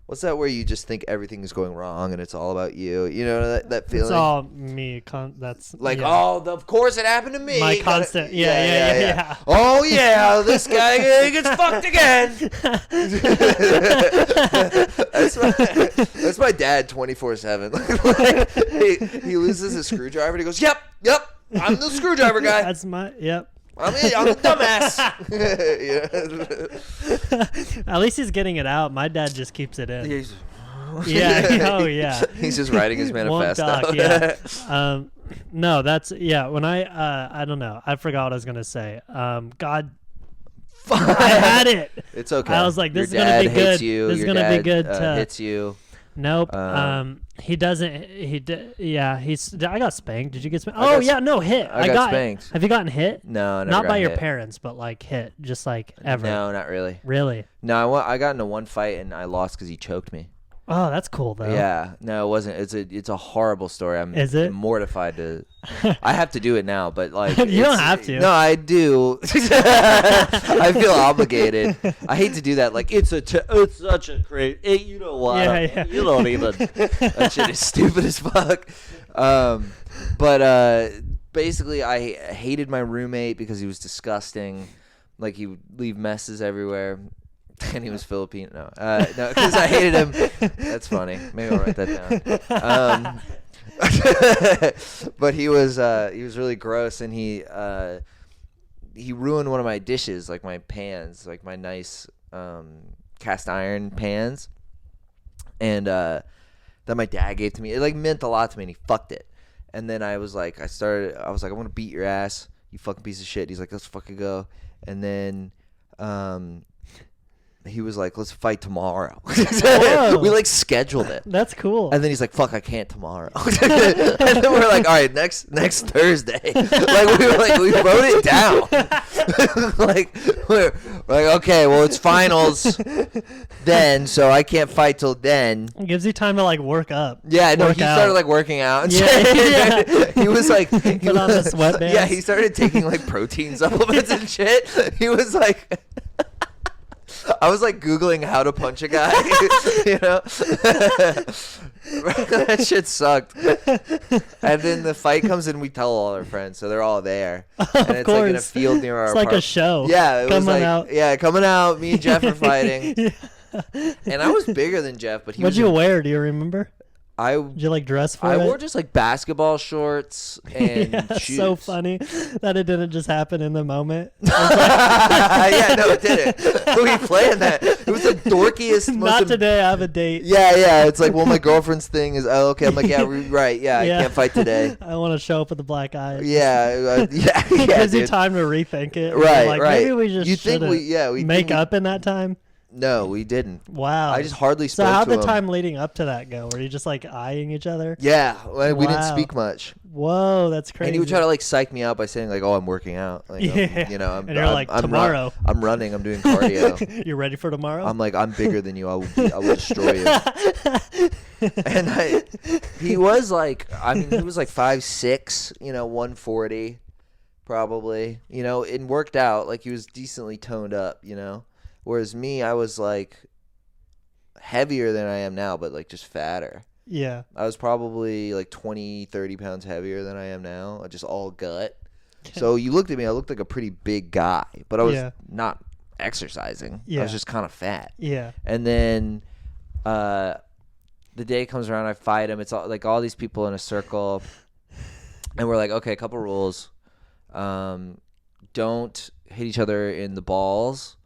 what's that where you just think everything is going wrong and it's all about you. You know that feeling. It's all me. That's like, yeah. oh, of course it happened to me. My constant. Yeah. Oh yeah, this guy gets fucked again. That's my dad 24/7. He loses his screwdriver and he goes, Yep, I'm the screwdriver guy. That's my. Yep. I'm a dumbass. Yeah. At least he's getting it out. My dad just keeps it in. He's- Yeah. Oh, yeah. He's just writing his Won't manifesto. talk, yeah. No, that's when I don't know. I forgot what I was gonna say. God, I had it. It's okay. I was like, this Your is gonna be dad hates good. you. This is Your gonna be dad, good. To, hits you. Nope. He doesn't. He did. Yeah. I got spanked. Did you get spanked? Oh yeah. No hit. I got spanked. Have you gotten hit? No, never Not got by your hit. parents, but like hit, just like ever. No, not really. Really? No, I got into one fight and I lost because he choked me. Oh, that's cool though. Yeah, no, it wasn't. It's a horrible story. I'm Is it? mortified to. I have to do it now, but like You don't have to. No, I do. I feel obligated. I hate to do that. Like it's such a great. You know what? Yeah. You don't even. That shit is stupid as fuck. But basically, I hated my roommate because he was disgusting. Like he would leave messes everywhere. And he was Filipino. No, because I hated him. That's funny. Maybe I'll write that down. But he was really gross, and he ruined one of my dishes, like my pans, like my nice cast iron pans, and that my dad gave to me. It like meant a lot to me, and he fucked it. And then I was like, I was like, I'm gonna beat your ass, you fucking piece of shit. He's like, let's fucking go. And then he was like, let's fight tomorrow. We like scheduled it. That's cool. And then he's like, fuck, I can't tomorrow. And then we're like, all right, next Thursday. Like we wrote it down. like we're like, okay, well it's finals then, so I can't fight till then. It gives you time to like work up. Yeah, no, work he out. started like working out and Yeah, shit. yeah. He was like Put on the sweatbands. Yeah, he started taking like protein supplements and shit. He was like I was like Googling how to punch a guy, you know? That shit sucked. And then the fight comes in, we tell all our friends, so they're all there. And it's like in a field near our It's like a apartment. show. Yeah, it was coming like, out. yeah, coming out, me and Jeff are fighting. Yeah. And I was bigger than Jeff, but he What'd was you wear? Do you remember? Did you like dress for it? I wore just like basketball shorts and Yeah, shoes. so funny that it didn't just happen in the moment. Yeah, no, it didn't. We planned that. It was the dorkiest. Not today. I have a date. Yeah. It's like, well, my girlfriend's thing is, oh, okay. I'm like, yeah, right. Yeah, Yeah. I can't fight today. I want to show up with a black eye. Yeah. It gives you Dude. time to rethink it. Right, Like, right. Maybe we just You think shouldn't we make think we- up in that time. No, we didn't. Wow. I just hardly So spoke how'd to the him. time leading up to that go? Were you just like eyeing each other? Yeah, well, we didn't Wow. speak much. Whoa, that's crazy. And he would try to like psych me out by saying like, "Oh, I'm working out." Like, Yeah. you know, I'm, And you're like, I'm tomorrow. I'm running. I'm doing cardio. You ready for tomorrow? I'm like, I'm bigger than you. I will destroy you. And he was like, I mean, he was like 5'6", 140, probably, and worked out. Like he was decently toned up, Whereas me, I was like heavier than I am now, but like just fatter. Yeah. I was probably like 20, 30 pounds heavier than I am now, just all gut. So you looked at me, I looked like a pretty big guy, but I was not exercising. I was just kind of fat. Yeah. And then the day comes around, I fight him. It's all these people in a circle, and we're like, okay, a couple rules. Don't hit each other in the balls,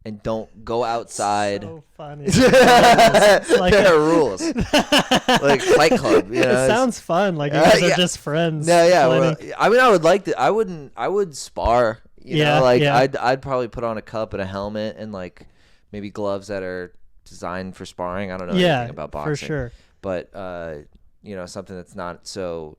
and don't go outside. So funny. Like, there are rules. Like Fight Club, It sounds fun. Like you guys are just friends. No, yeah. Well, playing. I mean, I would like to. I would spar. Yeah, like yeah. I'd probably put on a cup and a helmet and like maybe gloves that are designed for sparring. I don't know anything about boxing. for sure. But something that's not so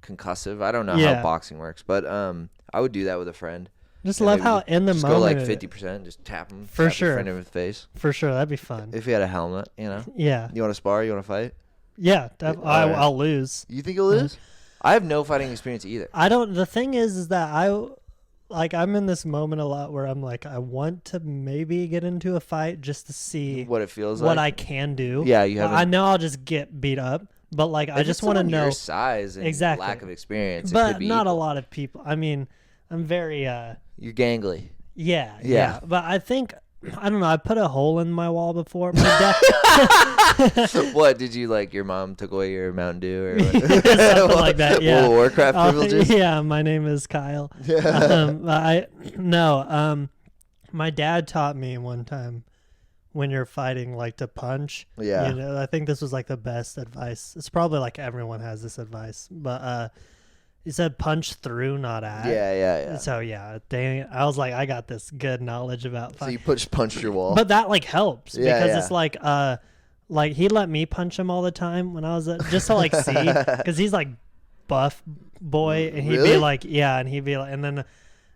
concussive. I don't know Yeah. how boxing works, but I would do that with a friend. Just And love maybe how in the just moment. go like 50%, just tap him. For tap sure. Your friend in the face. For sure, that'd be fun. If he had a helmet, Yeah. You want to spar? You want to fight? Yeah. Alright. I'll lose. You think you'll lose? I have no fighting experience either. I don't. The thing is that I'm in this moment a lot where I'm like, I want to maybe get into a fight just to see What it feels what like. I can do. Yeah, you haven't. I know I'll just get beat up, but like I If just it's want to someone know. your size and Exactly. lack of experience. It But could be not a equal. lot of people. I mean, I'm very You're gangly. yeah. Yeah. But I think I don't know. I put a hole in my wall before. My dad, What did you like? Your mom took away your Mountain Dew or what? something like that. Yeah. World of Warcraft privileges. Yeah. My name is Kyle. My dad taught me one time when you're fighting, like, to punch. Yeah. You know, I think this was like the best advice. It's probably like everyone has this advice, but he said punch through, not at. Yeah. So yeah, dang it. I was like, I got this good knowledge about So you fighting. punched your wall. But that like helps Yeah, because yeah. it's like he let me punch him all the time when I was just to like see, because he's like buff boy, and he'd Really? be like, yeah, and he'd be like, and then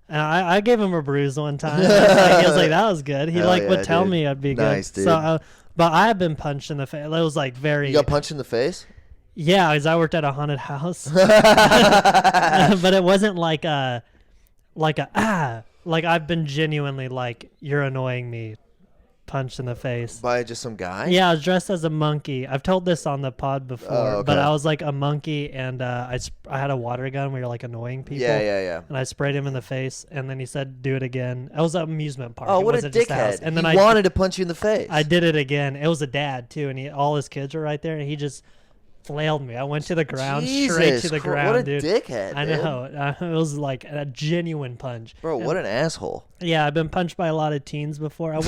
I gave him a bruise one time. He was like, that was good. He Hell like yeah, would tell dude. me I'd be Nice, good. dude. So, but I have been punched in the face. It was like very. You got punched in the face? Yeah, because I worked at a haunted house, but it wasn't like I've been genuinely like, you're annoying me, punched in the face. By just some guy? Yeah, I was dressed as a monkey. I've told this on the pod before, Oh, okay. but I was like a monkey, and I had a water gun where you're like annoying people. Yeah. And I sprayed him in the face, and then he said, "Do it again." It was an amusement park. Oh, It what a wasn't just house. dickhead. And then He I wanted to punch you in the face. I did it again. It was a dad too, and all his kids were right there, and he just flailed me. I went to the ground, straight to the ground, what a dude. dickhead, I dude. know. It was like a genuine punch. Bro, what an asshole. Yeah, I've been punched by a lot of teens before. I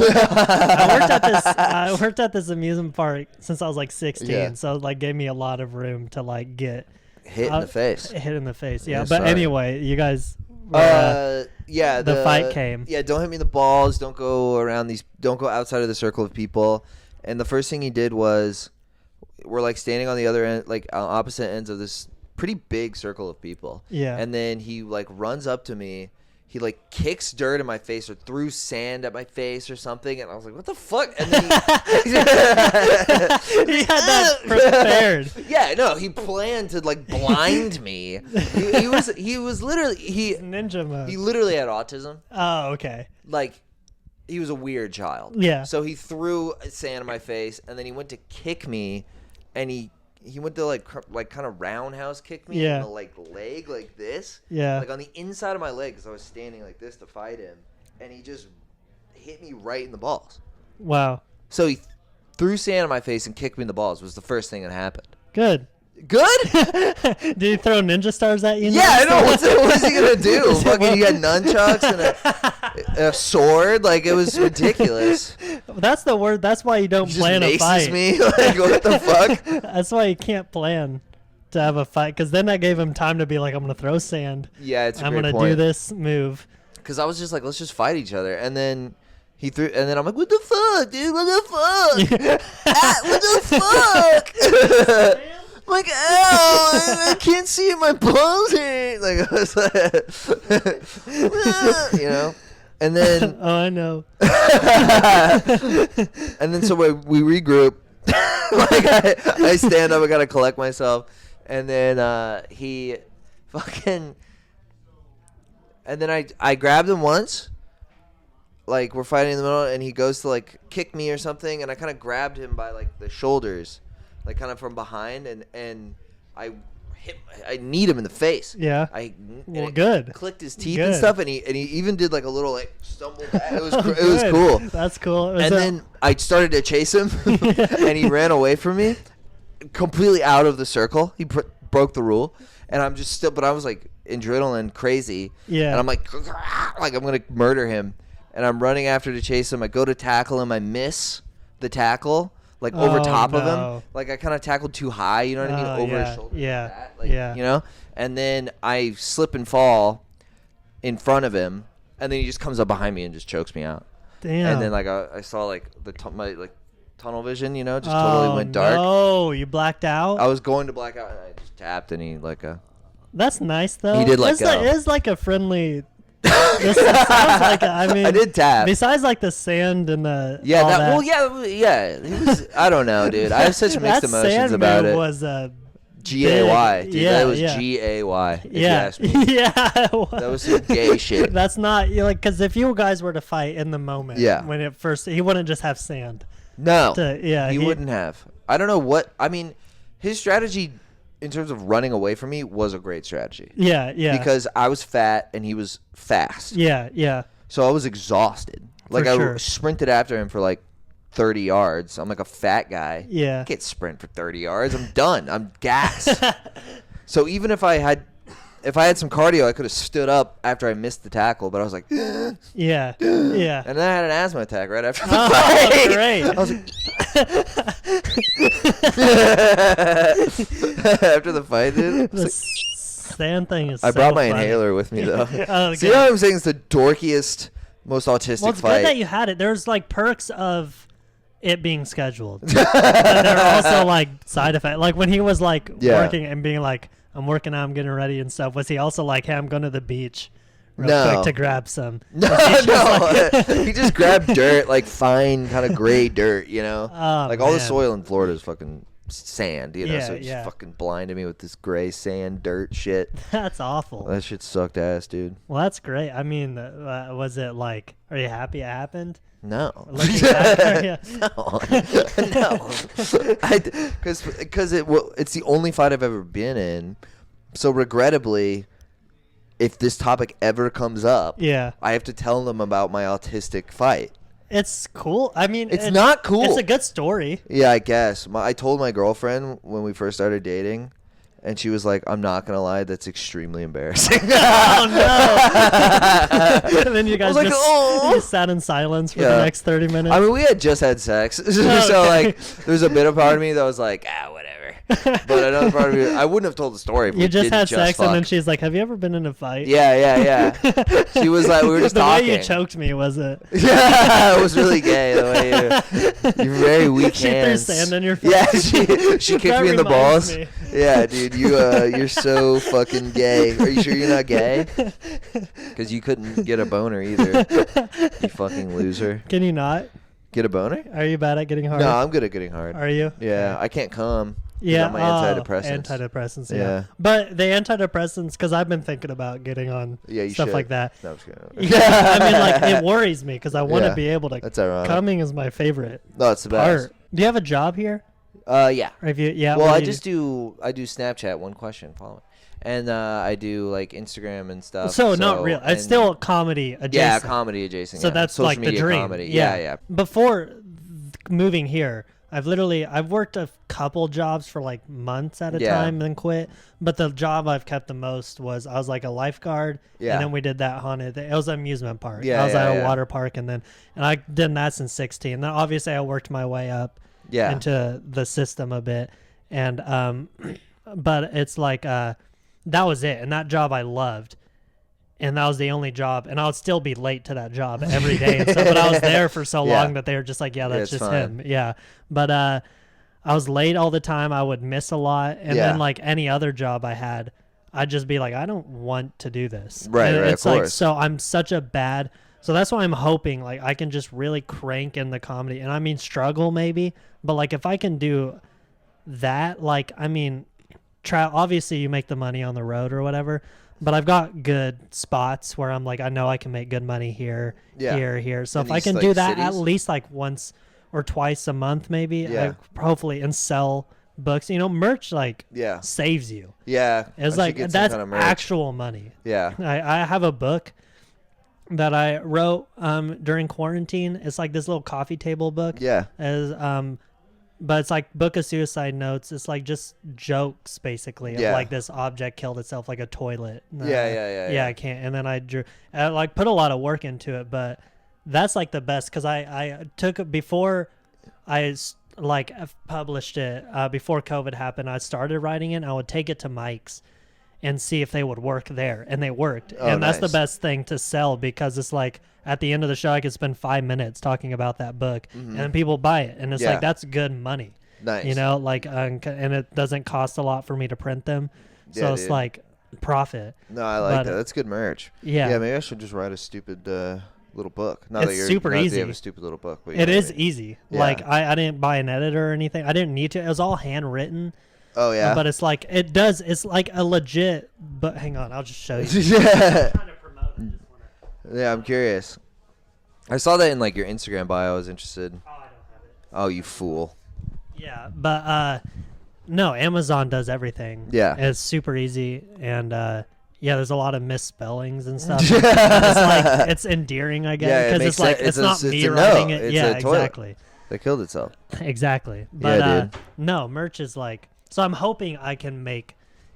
worked at this amusement park since I was like 16, Yeah. so it like gave me a lot of room to like get Hit in the face. hit in the face. Yeah, Yeah, but sorry. anyway, you guys. Yeah, the fight came. Yeah, don't hit me in the balls. Don't go outside of the circle of people. And the first thing he did was, we're like standing on the other end, like opposite ends of this pretty big circle of people. Yeah. And then he like runs up to me. He like kicks dirt in my face or threw sand at my face or something, and I was like, "What the fuck?" And then He had that prepared. Yeah, no, he planned to like blind me. He was literally Ninja mode. he literally had autism. Oh, okay. Like, he was a weird child. Yeah. So he threw sand in my face, and then he went to kick me, and he went to like kind of roundhouse kick me Yeah. in the like leg like this. Yeah. Like on the inside of my leg, because I was standing like this to fight him, and he just hit me right in the balls. Wow. So he threw sand in my face and kicked me in the balls was the first thing that happened. Good. Good? Did he throw ninja stars at you? Yeah, I know. What is he gonna do? Is it Fucking, what- he had nunchucks and a sword. Like, it was ridiculous. That's the word. That's why you don't He just plan a maces fight. me. Like, what the fuck? That's why you can't plan to have a fight, because then that gave him time to be like, I'm gonna throw sand. Yeah, it's a I'm great gonna point. do this move. Because I was just like, let's just fight each other. And then he threw, and then I'm like, what the fuck, dude? What the fuck? What the fuck? I'm like, ow, I can't see my balls here. Like, I was like, you know? And then, Oh, I know. and then so we regroup. Like, I stand up, I gotta collect myself. And then he fucking, and then I grabbed him once. Like, we're fighting in the middle, and he goes to like kick me or something, and I kind of grabbed him by like the shoulders, like kind of from behind, and I kneed him in the face. Yeah. And it good. clicked his teeth and Good. stuff, and he even did like a little like stumble back. It was Oh, it was good. cool. That's cool. And then I started to chase him, and he ran away from me, completely out of the circle. He broke the rule, and I'm just still, but I was like adrenaline crazy. Yeah. And I'm like I'm gonna murder him, and I'm running after to chase him. I go to tackle him, I miss the tackle, like over Oh, top of no. him. Like, I kind of tackled too high, you know what I mean, Oh, over yeah, his shoulder. yeah, like that, like, yeah. You know, and then I slip and fall in front of him, and then he just comes up behind me and just chokes me out. Damn. And then like I saw like my like tunnel vision, you know, just totally went dark. No, you blacked out. I was going to black out, and I just tapped, and he like That's nice though. He did let go. It is like a friendly. This sounds like I mean, I did tap. Besides like the sand and the Yeah, all that. yeah. He was, I don't know, dude. I have such mixed that emotions sand about move it. Was G-A-Y, dude. Yeah, That was yeah. G-A-Y. If you yeah, ask me. yeah. That was some gay shit. That's not like, because if you guys were to fight in the moment, Yeah. when it first, he wouldn't just have sand. No, Yeah, he wouldn't have. I don't know what. I mean, his strategy in terms of running away from me was a great strategy. Yeah, yeah. Because I was fat and he was fast. Yeah, yeah. So I was exhausted. Like For I sure. sprinted after him for like 30 yards. I'm like a fat guy. Yeah. I can't sprint for 30 yards. I'm done. I'm gassed. So even if I had some cardio, I could have stood up after I missed the tackle, but I was like, Yeah. Yeah. and then I had an asthma attack right after the Oh, fight. great. I was like, after the fight, dude. The sand thing is I so brought my funny. inhaler with me though. Oh, See good. how I'm saying it's the dorkiest, most autistic Well, it's fight. good that you had it. There's like perks of it being scheduled. But there are also like side effects. Like when he was like Yeah. working and being like, I'm working out, I'm getting ready and stuff. Was he also like, hey, I'm going to the beach real No. quick to grab some? No, Was he just like- he just grabbed dirt, like fine, kind of gray dirt, you know? Oh, like all the man. soil in Florida is fucking sand, you know? Yeah, So it just yeah. fucking blinded me with this gray sand, dirt shit. That's awful. That shit sucked ass, dude. Well, that's great. I mean, was it like, are you happy it happened? No. Looking back, yeah. No. No. Because it's the only fight I've ever been in. So regrettably, if this topic ever comes up, Yeah. I have to tell them about my autistic fight. It's cool. I mean, It's not cool. It's a good story. Yeah, I guess. I told my girlfriend when we first started dating, and she was like, I'm not going to lie, that's extremely embarrassing. Oh, no. And then you guys I was like, just, "Oh." just sat in silence for Yeah. the next 30 minutes. I mean, we had just had sex. So, Okay. like, there's a bit of part of me that was like, whatever. But another part of me, I wouldn't have told the story if we You just didn't had sex, fuck. and then she's like, have you ever been in a fight? Yeah. She was like, we were just the talking. way you choked me, was it? Yeah, it was really gay the way you're very weak She hands. threw sand on your face. Yeah, she kicked That me in the reminds balls. me. Yeah, dude, you're so fucking gay. Are you sure you're not gay? Because you couldn't get a boner either. You fucking loser. Can you not? Get a boner? Are you bad at getting hard? No, I'm good at getting hard. Are you? Yeah, I can't come. 'cause Yeah, I'm my antidepressants. Antidepressants, yeah. Yeah. But the antidepressants, because I've been thinking about getting on Yeah, you stuff should. like that. No, I'm just kidding. Yeah, I mean, like, it worries me because I want to Yeah, be able to. that's ironic. Coming is my favorite No, it's the best. part. Do you have a job here? Yeah. Or have you? Yeah. Well, what I do you just do Snapchat, one question, follow me. And I do like Instagram and stuff. So not real. and- It's still comedy adjacent. Yeah, comedy adjacent. So yeah. that's Social like the media dream. comedy. Yeah. Before moving here, I've worked a couple jobs for like months at a Yeah. time and then quit. But the job I've kept the most was I was like a lifeguard. Yeah. And then we did that haunted thing. It was an amusement park. Yeah, I was at a yeah. water park and I did that since 16. Then obviously I worked my way up Yeah. into the system a bit. And but it's like that was it. And that job I loved. And that was the only job, and I would still be late to that job every day. And so, but I was there for so Yeah. long that they were just like, "Yeah, that's it's just fine. him." Yeah, but I was late all the time. I would miss a lot, and Yeah. then like any other job I had, I'd just be like, "I don't want to do this." Right, and right, It's of like course. so I'm such a bad. So that's why I'm hoping like I can just really crank in the comedy, and I mean struggle maybe, but like if I can do that, like I mean, obviously you make the money on the road or whatever. But I've got good spots where I'm like, I know I can make good money here, Yeah. here. So In if I these, can like, do that at cities? least like once or twice a month, maybe, Yeah. hopefully, and sell books, merch like Yeah. saves you. Yeah. I It's should like get some that's kind of merch. actual money. Yeah. I have a book that I wrote during quarantine. It's like this little coffee table book. Yeah. But it's like book of suicide notes. It's like just jokes basically of Yeah. like this object killed itself like a toilet. Yeah. I can't. And then I like put a lot of work into it, but that's like the best because I took it before like published it before COVID happened. I started writing it. And I would take it to Mike's and see if they would work there, and they worked. Oh, and that's the nice. best thing to sell because it's like at the end of the show I could spend 5 minutes talking about that book, and then people buy it, and it's Yeah. like that's good money. Nice. Like and it doesn't cost a lot for me to print them, so Yeah, it's dude. like profit. No, I like But, that. That's good merch. Yeah. Yeah, maybe I should just write a stupid little book. Not It's that you're super not that easy. you have a stupid little book, but you It know what is I mean. easy. Yeah. Like I didn't buy an editor or anything. I didn't need to. It was all handwritten. Oh yeah. But it's like it's like a legit. But hang on, I'll just show you. Yeah. Trying to promote it, just wanna- Yeah, I'm curious. I saw that in like your Instagram bio. I was interested. Oh, I don't have it. Oh, you fool. Yeah, but no, Amazon does everything. Yeah. It's super easy, and Yeah, there's a lot of misspellings and stuff. It's like it's endearing, I guess, Yeah, it because makes it's like sense. it's not It's me a writing no. it. It's Yeah, a toilet. exactly. That killed itself. Exactly. But Yeah, dude. no, merch is like, so I'm hoping I can make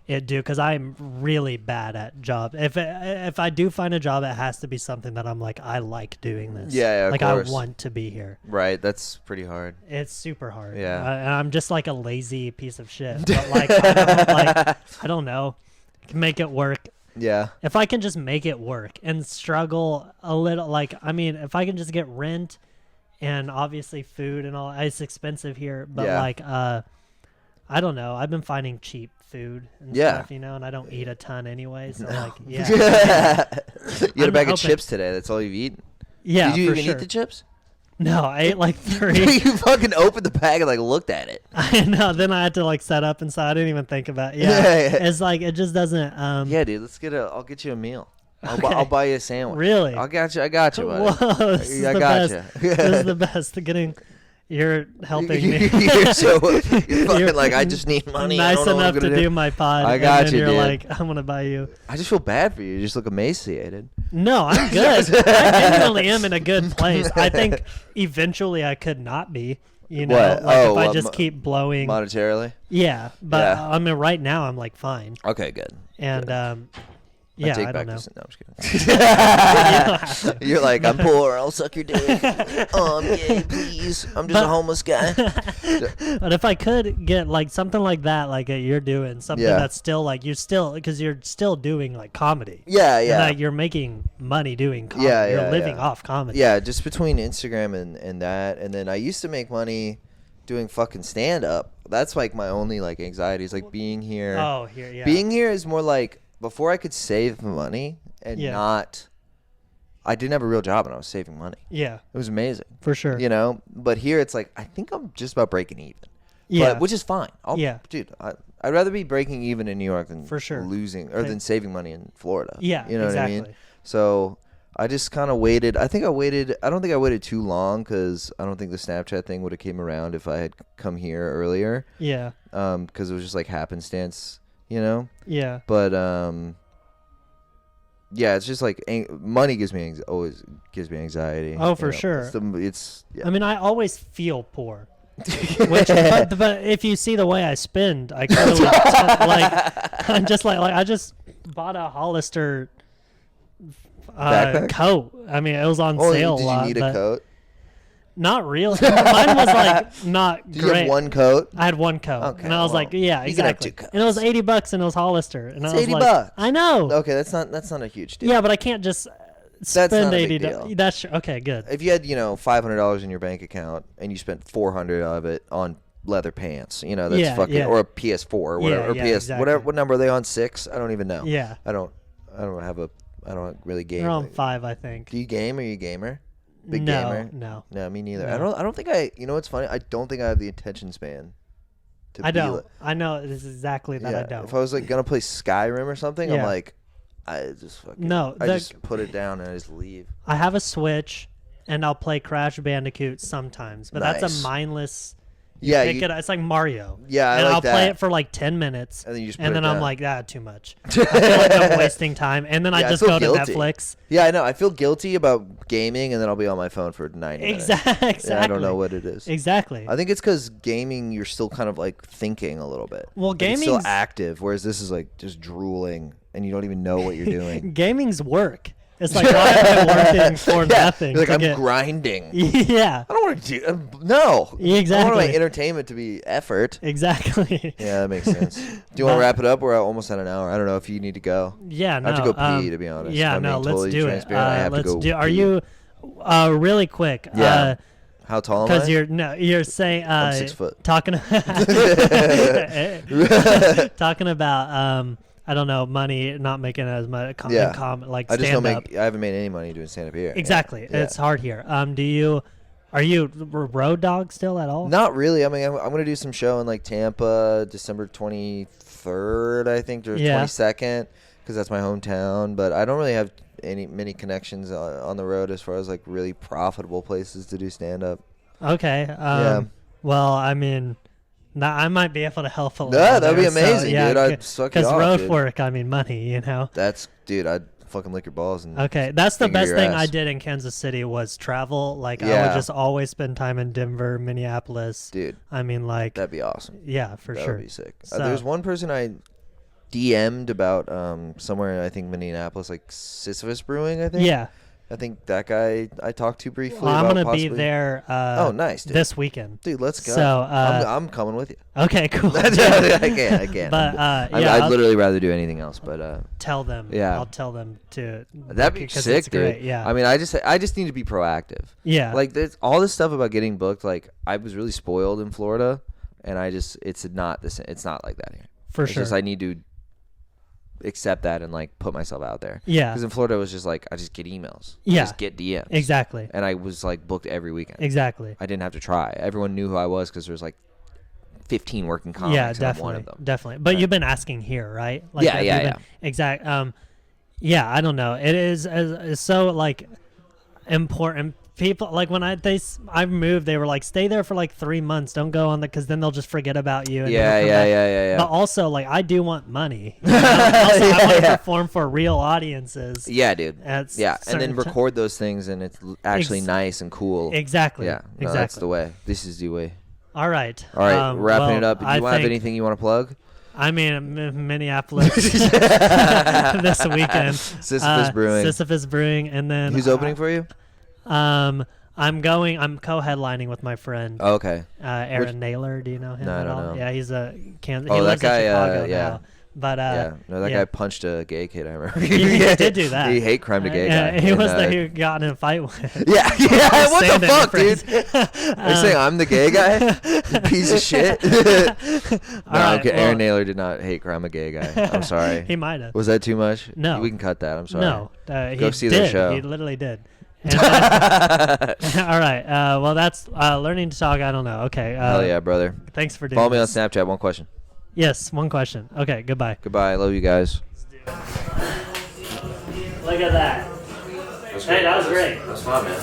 it do, because I'm really bad at job. If I do find a job, it has to be something that I'm like, I like doing this. Yeah, of like course. I want to be here. Right, that's pretty hard. It's super hard. Yeah. And I'm just like a lazy piece of shit. But like, I don't know. I can make it work. Yeah. If I can just make it work and struggle a little, like, I mean, if I can just get rent and obviously food and all, it's expensive here, but Yeah. like, I don't know. I've been finding cheap food and Yeah. stuff, and I don't eat a ton anyway. So like, You yeah. had a I'm bag of hoping- chips today. That's all you've eaten. Yeah, Did you for even sure. eat the chips? No, I ate like 3. You fucking opened the bag and like looked at it. I know. Then I had to like set up inside. I didn't even think about it. Yeah. Yeah. It's like, it just doesn't. Yeah, dude. I'll get you a meal. Okay. I'll buy you a sandwich. Really? I got you, buddy. Whoa, this is I the got best. you. This is the best. You're helping me. You're fucking You're like, I just need money. I nice don't know what I'm enough to gonna do my pod. I got and then you, you're dude. like, I'm gonna buy you. I just feel bad for you. You just look emaciated. No, I'm good. I genuinely am in a good place. I think eventually I could not be. You know, What? like Oh, if I well, just keep blowing. Monetarily? Yeah, but Yeah. I mean, right now I'm like fine, Okay, good. and I yeah, take I back don't know. this. No, I'm just You don't have kidding. to. You're like, I'm poor. I'll suck your dick. I'm gay, please. I'm just a homeless guy. But if I could get like something like that, like you're doing something Yeah. that's still like you're still doing like comedy. Yeah, And, yeah. like you're making money doing comedy. Yeah, You're yeah, living yeah. off comedy. Yeah, just between Instagram and that. And then I used to make money doing fucking stand-up. That's like my only like anxiety is like being here. Oh, here, yeah. Being here is more like before I could save money and Yeah. not. I didn't have a real job and I was saving money. Yeah, It was amazing, for sure. you know. But here it's like I think I'm just about breaking even. Yeah. which is fine. Yeah. Dude, I'd rather be breaking even in New York than For sure. losing or than saving money in Florida. Yeah, you know exactly. what I mean. So I just kind of waited. I don't think I waited too long because I don't think the Snapchat thing would have came around if I had come here earlier. Yeah, Because it was just like happenstance, you know. yeah. But yeah, it's just like money always gives me anxiety. Oh, you for know. sure. It's yeah. I mean, I always feel poor. but if you see the way I spend, I clearly like I'm just like I just bought a Hollister Backpack? coat. I mean, it was on Oh, sale did a lot. you need a but coat? Not really. Mine was like not Did great. you have one coat? I had one coat, Okay, and I was well, like, yeah, you can have exactly. two And it was coats. $80, and it was Hollister, and It's I was $80. like, I know. Okay, that's not a huge deal. Yeah, but I can't just spend not a big $80. deal. That's okay. Good. If you had, $500 in your bank account and you spent $400 of it on leather pants, that's Yeah, fucking yeah. or a PS4 or whatever, or Yeah, PS exactly. whatever. What number are they on? 6? I don't even know. Yeah, I don't really game. they're on 5, I think. Do you game? Are you a gamer? Big no, gamer? no. No, me neither. No. I don't think what's funny? I don't think I have the attention span. To I be don't. li- I know this is exactly that. I don't. If I was like gonna play Skyrim or something, I'm Yeah. like, I just fucking No, I the- just put it down and I just leave. I have a Switch, and I'll play Crash Bandicoot sometimes, but that's Nice. a mindless. Yeah, It's like Mario. Yeah, I and like I'll play that. it for like 10 minutes, And then you just put and it then I'm down. like, too much. I feel like I'm wasting time, and then I Yeah, I just feel go guilty. to Netflix. Yeah, I know. I feel guilty about gaming, and then I'll be on my phone for 90 minutes. Exactly. Yeah, I don't know what it is. Exactly. I think it's because gaming, you're still kind of like thinking a little bit. Well, Like, it's still gaming's- active, whereas this is like just drooling, and you don't even know what you're doing. Gaming's work. It's like, why am I working for nothing? You're like, to I'm get... grinding. Yeah. I don't want to do. No. I Exactly. want my entertainment to be effort. Exactly. Yeah, that makes sense. Do you want to wrap it up? We're almost at an hour. I don't know if you need to go. Yeah, no. I have to go pee, to be honest. Yeah, If I'm no, being let's totally do it. transparent, I have to Let's go do. Are pee. you really quick? Yeah. How tall am I? Because you're saying I'm 6 foot. talking talking about I don't know, money not making as much Yeah. like I just don't stand up. I haven't made any money doing stand up here. Exactly. Yeah. It's hard here. Are you road dog still at all? Not really. I mean, I'm going to do some show in like Tampa, December 23rd, I think, or Yeah. 22nd, because that's my hometown. But I don't really have many connections on the road as far as like really profitable places to do stand up. Okay. Yeah. Well, I mean, Now, I might be able to help a little. Yeah, that'd be there, amazing, dude. I'd suck you Because off, road dude. work, I mean, money, you know. Dude, I'd fucking lick your balls and Okay, that's the finger best your thing ass. I did in Kansas City was travel. Like, I Yeah. would just always spend time in Denver, Minneapolis. Dude, I mean, like, that'd be awesome. yeah, for That sure. would be sick. So- There's one person I DM'd about somewhere, I think Minneapolis, like Sisyphus Brewing, I think. Yeah. I think that guy I talked to briefly. Well, I'm about going to be possibly- there Oh, nice, dude. this weekend. Dude, let's go. So, I'm coming with you. Okay, cool. I can't. But, I'd I'll literally rather do anything else, but tell them. yeah. I'll tell them to. that'd be because sick, it's dude. great, yeah. I mean, I just need to be proactive. Yeah. Like, there's all this stuff about getting booked. Like, I was really spoiled in Florida, and it's not the same. It's not like that here. for It's sure. just I need to accept that and like put myself out there. Yeah. Because in Florida, it was just like I just get emails. Yeah. Just get DMs. Exactly. And I was like booked every weekend. Exactly. I didn't have to try. Everyone knew who I was because there was like 15 working comics. Yeah, and I'm definitely. one of them. Definitely. But Right. you've been asking here, right? Like, Yeah, have yeah, you been- Exact. Yeah, I don't know. It is it's so like important. People like when I moved, they were like, stay there for like 3 months. Don't go on because then they'll just forget about you. And Yeah, never come yeah, back. yeah. But also, like, I do want money. You know? Also, I want to Yeah. perform for real audiences. Yeah, dude. At Yeah, and then certain ti- record those things, and it's actually Ex- nice and cool. Exactly. Yeah, no, Exactly. that's the way. This is the way. All right. All right, wrapping well, it up. Do I you have think- anything you want to plug? I mean, Minneapolis this weekend. Sisyphus Brewing. Sisyphus Brewing, and then Who's opening for you? I'm co-headlining with my friend Oh, okay. Aaron Naylor. Do you know him No, I at don't all? know. Yeah, he's a Kansas. Oh, He that lives guy, in Chicago yeah. now. But Yeah, no, that yeah. guy punched a gay kid. I remember. He did do that. He hate crimed a gay Yeah, guy. he and, was the who got in a fight with. Yeah. What the Stand-in fuck, friends. dude? Are you saying I'm the gay guy? You piece of shit. No, right, okay, well- Aaron Naylor did not hate crime a gay guy. I'm sorry. He might have. Was that too much? No. We can cut that. I'm sorry. No, Go he see did. their show. He literally did. And then- all right. Well, that's learning to talk. I don't know. Okay. Hell yeah, brother. Thanks for doing Follow me on this. Snapchat. One question. Yes, one question. Okay, goodbye. Goodbye. I love you guys. Look at that. Hey, that was great. That's fun, man.